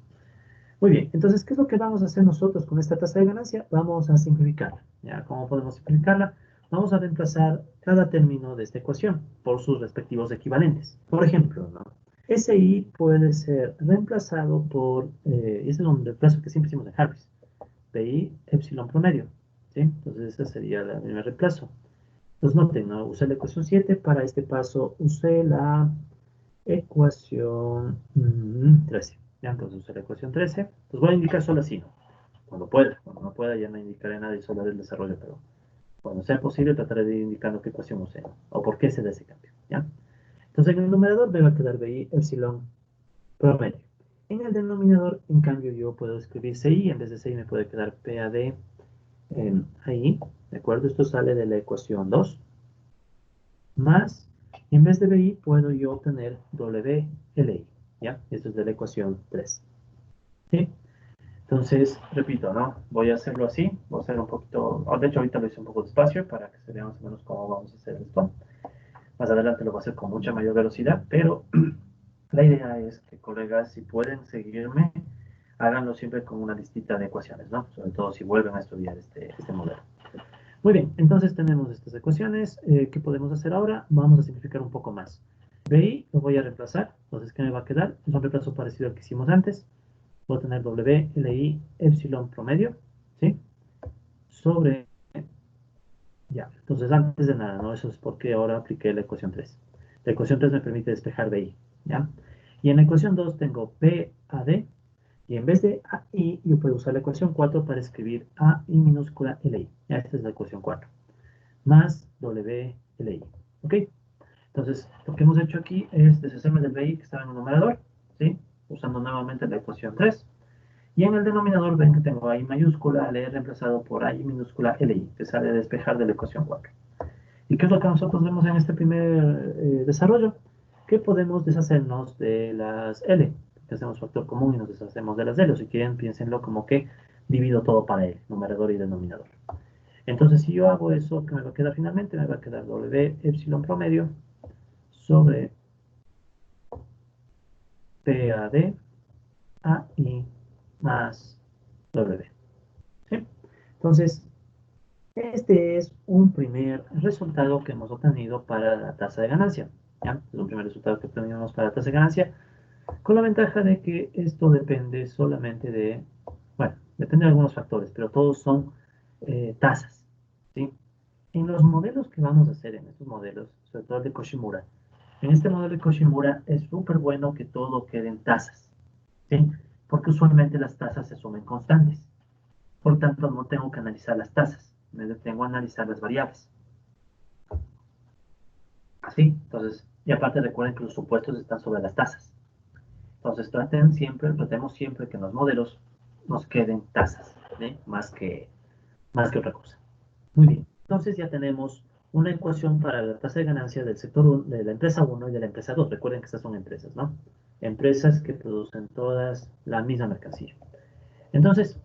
Muy bien, entonces, ¿qué es lo que vamos a hacer nosotros con esta tasa de ganancia? Vamos a simplificarla. ¿Ya? ¿Cómo podemos simplificarla? Vamos a reemplazar cada término de esta ecuación por sus respectivos equivalentes. Por ejemplo, ¿no? SI puede ser reemplazado por, ese es un reemplazo que siempre hicimos en Harvard, PI epsilon promedio. ¿Sí? Entonces, ese sería el primer reemplazo. Entonces, noten, ¿no? Usé la ecuación 7, para este paso usé la ecuación 13. Ya, entonces usé la ecuación 13. Entonces voy a indicar solo así, ¿no? Cuando no pueda ya no indicaré nada y solo haré el desarrollo, pero cuando sea posible trataré de ir indicando qué ecuación usé, ¿no? O por qué se da ese cambio, ¿ya? Entonces en el numerador me va a quedar BI epsilon promedio. En el denominador, en cambio, yo puedo escribir CI, en vez de CI me puede quedar PAD ahí, ¿de acuerdo? Esto sale de la ecuación 2, más, en vez de BI puedo yo obtener WLI, ¿ya? Esto es de la ecuación 3, ¿sí? Entonces, repito, ¿no? Voy a hacerlo así, voy a hacer un poquito, de hecho ahorita lo hice un poco despacio para que se vea más o menos cómo vamos a hacer esto. Más adelante lo voy a hacer con mucha mayor velocidad, pero la idea es que, colegas, si pueden seguirme, háganlo siempre con una listita de ecuaciones, ¿no? Sobre todo si vuelven a estudiar este modelo. Muy bien, entonces tenemos estas ecuaciones. ¿Qué podemos hacer ahora? Vamos a simplificar un poco más. BI lo voy a reemplazar. Entonces, ¿qué me va a quedar? Es un reemplazo parecido al que hicimos antes. Voy a tener WLI epsilon promedio, ¿sí? Sobre, ya. Entonces, antes de nada, ¿no? Eso es porque ahora apliqué la ecuación 3. La ecuación 3 me permite despejar BI, ¿ya? Y en la ecuación 2 tengo PAD, y en vez de AI, yo puedo usar la ecuación 4 para escribir AI minúscula LI. Ya, esta es la ecuación 4. Más WLI. ¿Ok? Entonces, lo que hemos hecho aquí es deshacerme del BI que estaba en el numerador, ¿sí? Usando nuevamente la ecuación 3. Y en el denominador ven que tengo I mayúscula, le he reemplazado por I minúscula LI, que sale a despejar de la ecuación 4. ¿Y qué es lo que nosotros vemos en este primer desarrollo? Que podemos deshacernos de las L, que hacemos factor común y nos deshacemos de las L, o si quieren, piénsenlo como que divido todo para L, numerador y denominador. Entonces, si yo hago eso, ¿qué me va a quedar finalmente? Me va a quedar W epsilon promedio sobre PAD AI más W. ¿Sí? Entonces, este es un primer resultado que hemos obtenido para la tasa de ganancia. ¿Ya? Es un primer resultado que obtenemos para la tasa de ganancia, con la ventaja de que esto depende solamente de, bueno, depende de algunos factores, pero todos son tasas. ¿Sí? En los modelos que vamos a hacer, en estos modelos, sobre todo el de Koshimura, en este modelo de Koshimura es súper bueno que todo quede en tasas, ¿sí? Porque usualmente las tasas se sumen constantes. Por tanto, no tengo que analizar las tasas, me detengo a analizar las variables. Así, entonces, y aparte recuerden que los supuestos están sobre las tasas. Entonces, tratemos siempre que en los modelos nos queden tasas, ¿sí? Más que otra cosa. Muy bien, entonces ya tenemos una ecuación para la tasa de ganancia del sector 1, de la empresa 1 y de la empresa 2. Recuerden que estas son empresas, ¿no? Empresas que producen todas la misma mercancía. Entonces,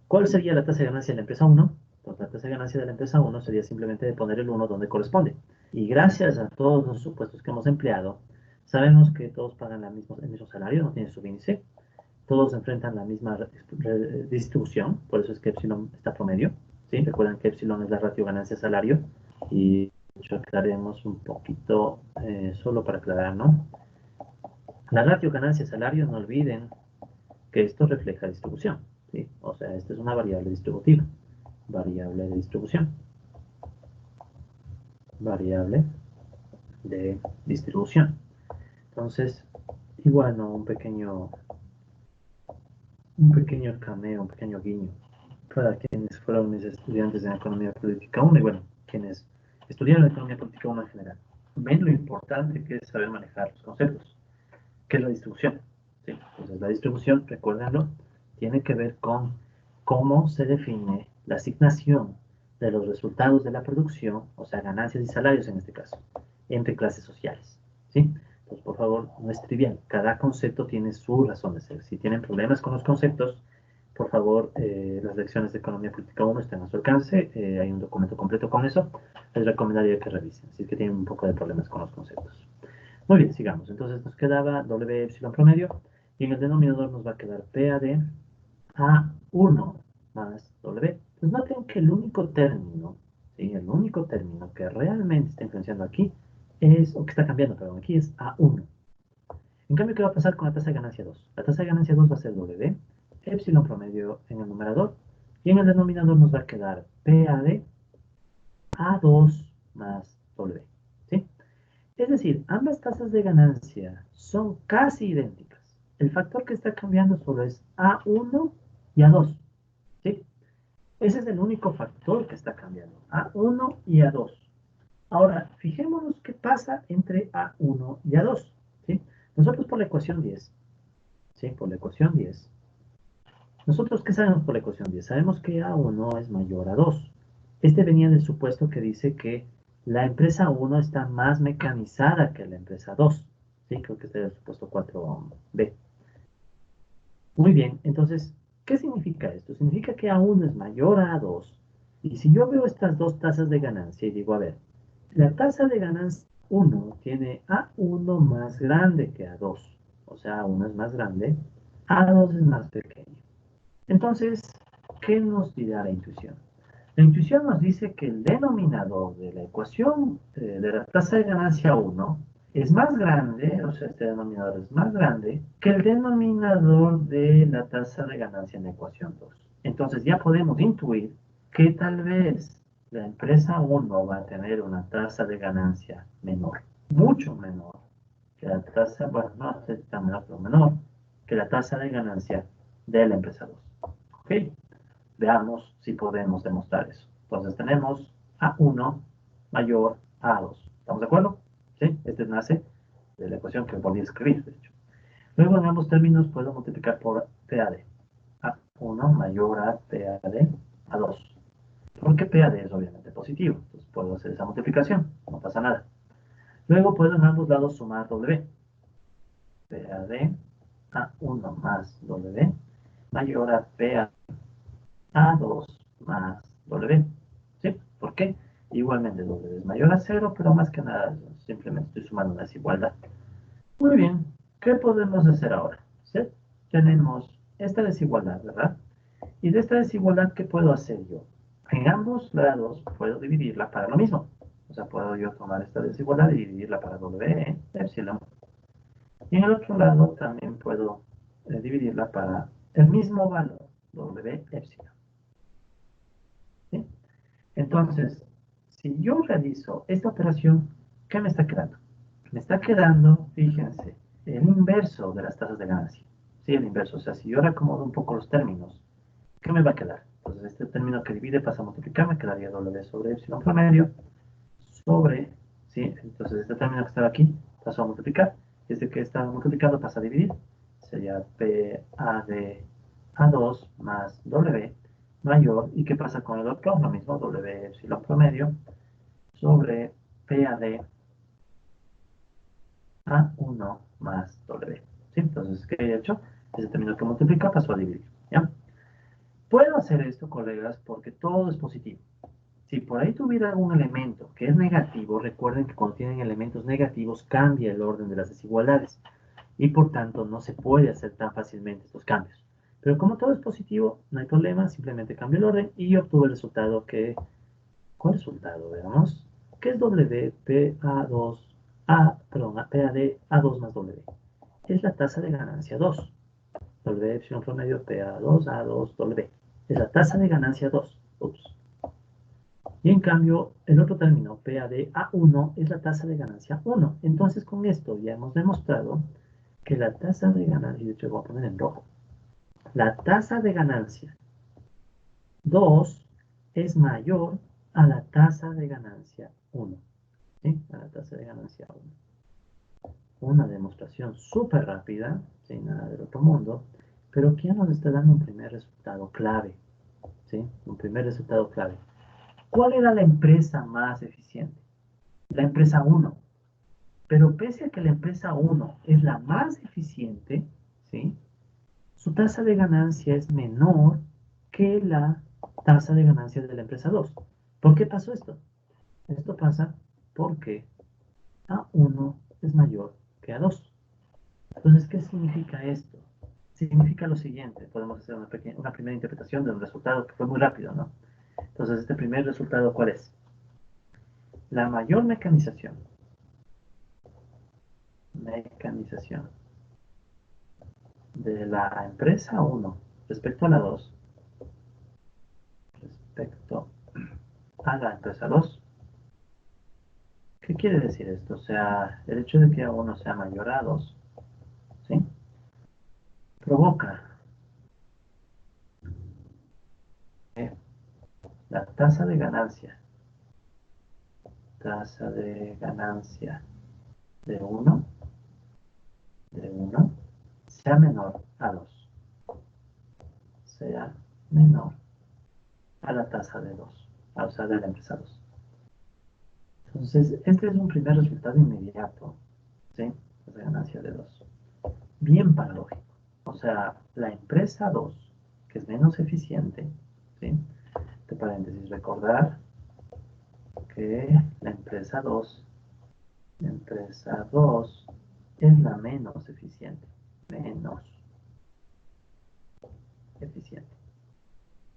¿cuál sería la tasa de ganancia de la empresa 1? Pues la tasa de ganancia de la empresa 1 sería simplemente de poner el 1 donde corresponde. Y gracias a todos los supuestos que hemos empleado, sabemos que todos pagan el mismo salario, no tienen subíndice, todos enfrentan la misma distribución, por eso es que epsilon está promedio. ¿Sí? Recuerden que epsilon es la ratio ganancia-salario y de hecho aclaremos un poquito, solo para aclarar, ¿no? La ratio ganancia-salario, no olviden que esto refleja distribución, ¿sí? O sea, esta es una variable distributiva, variable de distribución, variable de distribución. Entonces, igual, ¿no? Un pequeño cameo, un pequeño guiño para quienes fueron mis estudiantes en Economía Política 1 y bueno, quienes estudiaron Economía Política 1 en general. Ven lo importante que es saber manejar los conceptos, que es la distribución. ¿Sí? Entonces, la distribución, recuérdenlo, tiene que ver con cómo se define la asignación de los resultados de la producción, o sea, ganancias y salarios en este caso, entre clases sociales. ¿Sí? Entonces, por favor, no es trivial. Cada concepto tiene su razón de ser. Si tienen problemas con los conceptos, por favor, las lecciones de Economía Política 1 están a su alcance. Hay un documento completo con eso. Les recomendaría que revisen, si es que tienen un poco de problemas con los conceptos. Muy bien, sigamos. Entonces nos quedaba W epsilon promedio y en el denominador nos va a quedar PA de A1 más W. Pues noten que el único término, ¿sí? El único término que realmente está influenciando aquí es, o que está cambiando, perdón, aquí es A1. En cambio, ¿qué va a pasar con la tasa de ganancia 2? La tasa de ganancia 2 va a ser W, epsilon promedio en el numerador, y en el denominador nos va a quedar PA de A2 más W. ¿Sí? Es decir, ambas tasas de ganancia son casi idénticas. El factor que está cambiando solo es A1 y A2. ¿Sí? Ese es el único factor que está cambiando. A1 y A2. Ahora, fijémonos qué pasa entre A1 y A2. ¿Sí? Nosotros por la ecuación 10, ¿sí? Por la ecuación 10. Nosotros, ¿qué sabemos por la ecuación 10? Sabemos que A1 es mayor a 2. Este venía del supuesto que dice que la empresa 1 está más mecanizada que la empresa 2. Sí, creo que este es el supuesto 4B. Muy bien, entonces, ¿qué significa esto? Significa que A1 es mayor a A2. Y si yo veo estas dos tasas de ganancia y digo, a ver, la tasa de ganancia 1 tiene A1 más grande que A2. O sea, A1 es más grande, A2 es más pequeño. Entonces, ¿qué nos dirá la intuición? La intuición nos dice que el denominador de la ecuación de la tasa de ganancia 1 es más grande, o sea, este denominador es más grande que el denominador de la tasa de ganancia en la ecuación 2. Entonces ya podemos intuir que tal vez la empresa 1 va a tener una tasa de ganancia menor, mucho menor que la tasa, bueno, no es tan menor, pero menor que la tasa de ganancia de la empresa 2. ¿Ok? Veamos si podemos demostrar eso. Entonces tenemos A1 mayor a A2. ¿Estamos de acuerdo? ¿Sí? Este nace de la ecuación que volví a escribir, de hecho. Luego en ambos términos puedo multiplicar por PAD. A1 mayor a PAD A2. Porque PAD es obviamente positivo. Entonces puedo hacer esa multiplicación. No pasa nada. Luego puedo en ambos lados sumar W. PAD A1 más W mayor a PAD A2 más W. ¿Sí? ¿Por qué? Igualmente W es mayor a 0, pero más que nada simplemente estoy sumando una desigualdad. Muy bien, ¿qué podemos hacer ahora? ¿Sí? Tenemos esta desigualdad, ¿verdad? Y de esta desigualdad, ¿qué puedo hacer yo? En ambos lados puedo dividirla para lo mismo. O sea, puedo yo tomar esta desigualdad y dividirla para W, epsilon. Y en el otro lado también puedo dividirla para el mismo valor, W, epsilon. ¿Sí? Entonces, si yo realizo esta operación, ¿qué me está quedando? Me está quedando, fíjense, el inverso de las tasas de ganancia. Sí, el inverso. O sea, si yo reacomodo un poco los términos, ¿qué me va a quedar? Entonces, este término que divide pasa a multiplicar, me quedaría W sobre epsilon promedio sobre, ¿sí? Entonces, este término que estaba aquí pasó a multiplicar. Este que estaba multiplicando pasa a dividir. Sería PA de A2 más W mayor. ¿Y qué pasa con el otro? Lo mismo, W epsilon promedio sobre PA de A1 más W. ¿Sí? Entonces, ¿qué he hecho? Ese término que multiplica pasó a dividir. ¿Ya? Puedo hacer esto, colegas, porque todo es positivo. Si por ahí tuviera algún elemento que es negativo, recuerden que cuando tienen elementos negativos cambia el orden de las desigualdades y por tanto no se puede hacer tan fácilmente estos cambios. Pero como todo es positivo, no hay problema, simplemente cambio el orden y obtuve el resultado que... ¿Cuál resultado? Veamos. ¿Qué es W? PA2, perdón, PAD A2 más W. Es la tasa de ganancia 2. W epsilon promedio PA2 A2 W. Es la tasa de ganancia 2. Ups. Y en cambio, el otro término, PAD A1, es la tasa de ganancia 1. Entonces, con esto ya hemos demostrado que la tasa de ganancia, de hecho voy a poner en rojo, la tasa de ganancia 2 es mayor a la tasa de ganancia 1. ¿Sí? A la tasa de ganancia 1. Una demostración súper rápida, sin nada del otro mundo, pero que ya nos está dando un primer resultado clave. ¿Sí? Un primer resultado clave. ¿Cuál era la empresa más eficiente? La empresa 1. Pero pese a que la empresa uno es la más eficiente, ¿sí? Su tasa de ganancia es menor que la tasa de ganancia de la empresa 2. ¿Por qué pasó esto? Esto pasa porque A1 es mayor que A2. Entonces, ¿qué significa esto? Significa lo siguiente. Podemos hacer una primera interpretación de un resultado que fue muy rápido, ¿no? Entonces, este primer resultado, ¿cuál es? La mayor mecanización de la empresa 1 respecto a la 2, respecto a la empresa 2. ¿Qué quiere decir esto? O sea, el hecho de que A1 sea mayor a A2, ¿sí? Provoca que la tasa de ganancia de uno sea menor a 2, sea menor a la tasa de 2, o sea, de la empresa 2. Entonces, este es un primer resultado inmediato, ¿sí? De ganancia de 2. Bien paradójico. O sea, la empresa 2, que es menos eficiente, ¿sí? Entre paréntesis, recordar que la empresa 2 es la menos eficiente. Menos eficiente.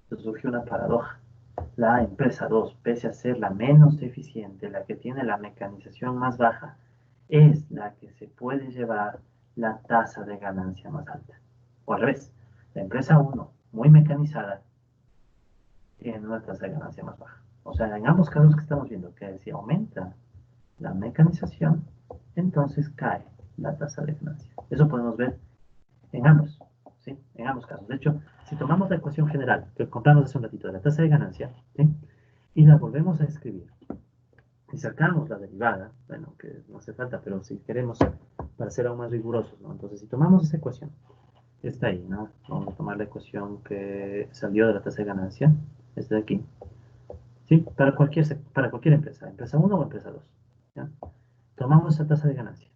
Entonces surgió una paradoja. La empresa 2, pese a ser la menos eficiente, la que tiene la mecanización más baja, es la que se puede llevar la tasa de ganancia más alta. O al revés, la empresa 1, muy mecanizada, tiene una tasa de ganancia más baja. O sea, en ambos casos que estamos viendo que si aumenta la mecanización, entonces cae la tasa de ganancia. Eso podemos ver en ambos, ¿sí? En ambos casos. De hecho, si tomamos la ecuación general que contamos hace un ratito de la tasa de ganancia, ¿sí? Y la volvemos a escribir, y sacamos la derivada, bueno, que no hace falta, pero si queremos, para ser aún más rigurosos, ¿no? Entonces, si tomamos esa ecuación, está ahí, ¿no? Vamos a tomar la ecuación que salió de la tasa de ganancia, esta de aquí, ¿sí? Para cualquier empresa, empresa 1 o empresa 2, ¿ya? Tomamos esa tasa de ganancia,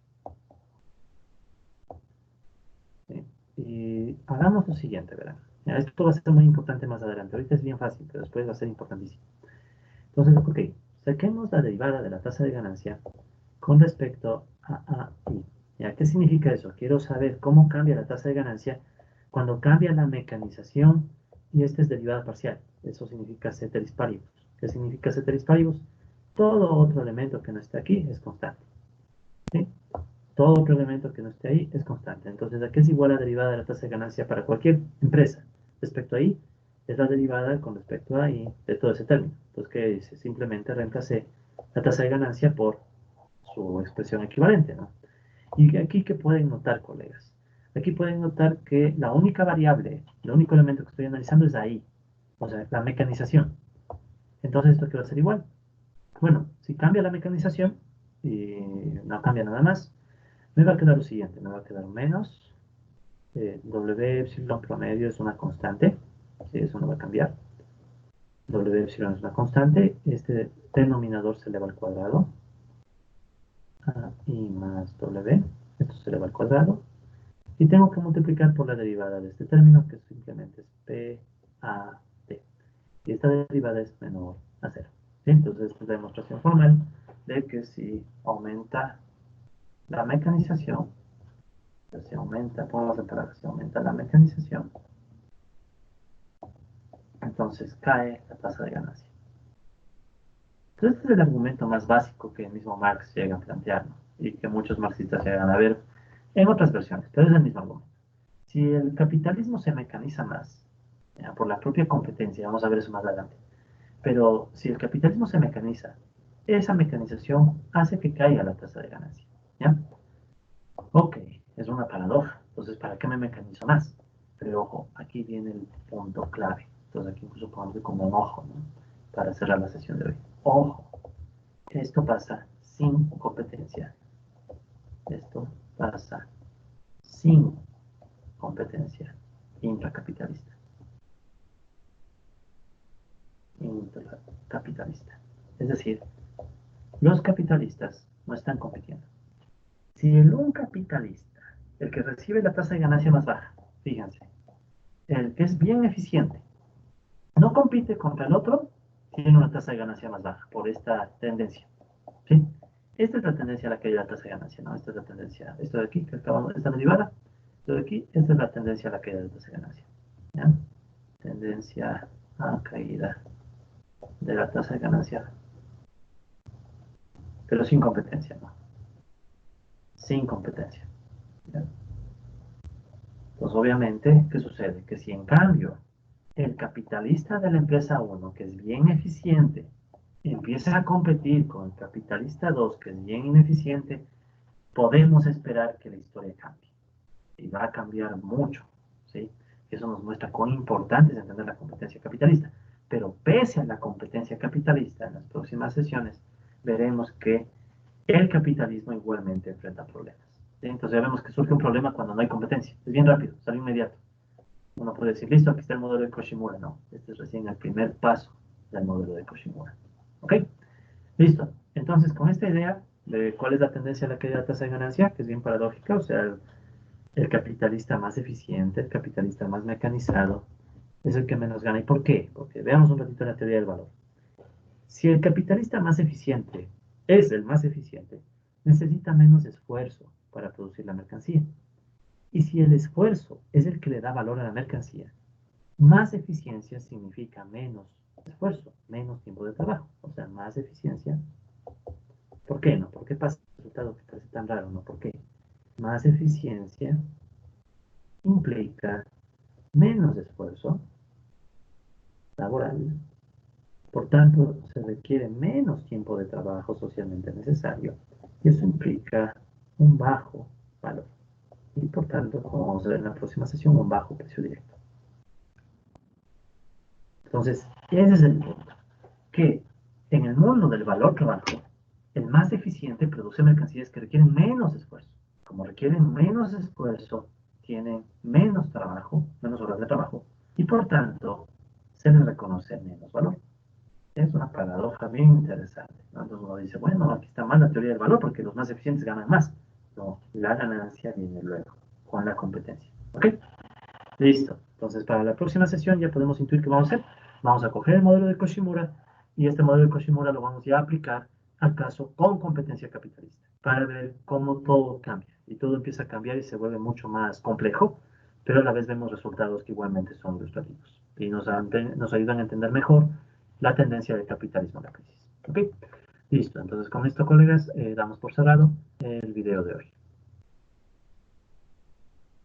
¿sí? Y hagamos lo siguiente, verán. Ya, esto va a ser muy importante más adelante. Ahorita es bien fácil, pero después va a ser importantísimo. Entonces, ok, saquemos la derivada de la tasa de ganancia con respecto a I. ¿Ya? ¿Qué significa eso? Quiero saber cómo cambia la tasa de ganancia cuando cambia la mecanización y esta es derivada parcial. Eso significa ceteris paribus. ¿Qué significa ceteris paribus? Todo otro elemento que no esté aquí es constante. ¿Sí? Todo otro elemento que no esté ahí es constante. Entonces, ¿a qué es igual la derivada de la tasa de ganancia para cualquier empresa? Respecto a I, es la derivada con respecto a I de todo ese término. Entonces, ¿qué dice? Simplemente reemplacé la tasa de ganancia por su expresión equivalente, ¿no? Y aquí, ¿qué pueden notar, colegas? Aquí pueden notar que la única variable, el único elemento que estoy analizando es ahí, o sea, la mecanización. Entonces, ¿esto qué va a ser igual? Bueno, si cambia la mecanización y no cambia nada más, me va a quedar lo siguiente, me va a quedar menos W epsilon promedio es una constante, ¿sí? Eso no va a cambiar. W epsilon es una constante, este denominador se eleva al cuadrado, I más W, esto se eleva al cuadrado, y tengo que multiplicar por la derivada de este término, que simplemente es PAD. Y esta derivada es menor a cero. ¿Sí? Entonces, esta es la demostración formal de que si aumenta la mecanización, si aumenta, podemos separar, si aumenta la mecanización, entonces cae la tasa de ganancia. Entonces, este es el argumento más básico que el mismo Marx llega a plantear, ¿no? Y que muchos marxistas llegan a ver en otras versiones, pero es el mismo argumento. Si el capitalismo se mecaniza más, ya, por la propia competencia, vamos a ver eso más adelante, pero si el capitalismo se mecaniza, esa mecanización hace que caiga la tasa de ganancia. ¿Ya? Ok, es una paradoja. Entonces, ¿para qué me mecanizo más? Pero ojo, aquí viene el punto clave. Entonces, aquí incluso podemos ver como un ojo, ¿no? Para cerrar la sesión de hoy. Ojo, esto pasa sin competencia. Esto pasa sin competencia intracapitalista. Intercapitalista. Es decir, los capitalistas no están compitiendo. Si un capitalista, el que recibe la tasa de ganancia más baja, fíjense, el que es bien eficiente, no compite contra el otro, tiene una tasa de ganancia más baja por esta tendencia. ¿Sí? Esta es la tendencia a la caída de la tasa de ganancia, ¿no? Esta es la tendencia, esto de aquí, que acabamos, esta derivada, esto de aquí, esta es la tendencia a la caída de la tasa de ganancia. ¿Ya? Tendencia a caída de la tasa de ganancia, pero sin competencia, ¿no? Sin competencia. ¿Ya? Pues obviamente, ¿qué sucede? Que si en cambio el capitalista de la empresa 1, que es bien eficiente, empieza a competir con el capitalista 2, que es bien ineficiente, podemos esperar que la historia cambie. Y va a cambiar mucho, ¿sí? Eso nos muestra cuán importante es entender la competencia capitalista. Pero pese a la competencia capitalista, en las próximas sesiones veremos que el capitalismo igualmente enfrenta problemas. ¿Sí? Entonces ya vemos que surge un problema cuando no hay competencia. Es bien rápido, sale inmediato. Uno puede decir, listo, aquí está el modelo de Koshimura. No, este es recién el primer paso del modelo de Koshimura. ¿Ok? Listo. Entonces, con esta idea de cuál es la tendencia a la caída de la tasa de ganancia, que es bien paradójica, o sea, el capitalista más eficiente, el capitalista más mecanizado, es el que menos gana. ¿Y por qué? Porque veamos un ratito la teoría del valor. Si el capitalista más eficiente es el más eficiente, necesita menos esfuerzo para producir la mercancía. Y si el esfuerzo es el que le da valor a la mercancía, más eficiencia significa menos esfuerzo, menos tiempo de trabajo. O sea, más eficiencia. ¿Por qué no? ¿Por qué pasa el resultado que parece tan raro? ¿No? ¿Por qué? Más eficiencia implica menos esfuerzo laboral. Por tanto, se requiere menos tiempo de trabajo socialmente necesario. Y eso implica un bajo valor. Y por tanto, como vamos a ver en la próxima sesión, un bajo precio directo. Entonces, ese es el punto. Que en el mundo del valor trabajo, el más eficiente produce mercancías que requieren menos esfuerzo. Como requieren menos esfuerzo, tienen menos trabajo, menos horas de trabajo, y por tanto, se les reconoce menos valor. Es una paradoja bien interesante, ¿no? Entonces uno dice, bueno, aquí está mal la teoría del valor porque los más eficientes ganan más. No, la ganancia viene luego, con la competencia. ¿Ok? Listo. Entonces, para la próxima sesión ya podemos intuir qué vamos a hacer. Vamos a coger el modelo de Koshimura y este modelo de Koshimura lo vamos ya a aplicar al caso con competencia capitalista para ver cómo todo cambia. Y todo empieza a cambiar y se vuelve mucho más complejo, pero a la vez vemos resultados que igualmente son ilustrativos y nos ayudan a entender mejor la tendencia del capitalismo a la crisis. ¿Ok? Listo. Entonces, con esto, colegas, damos por cerrado el video de hoy.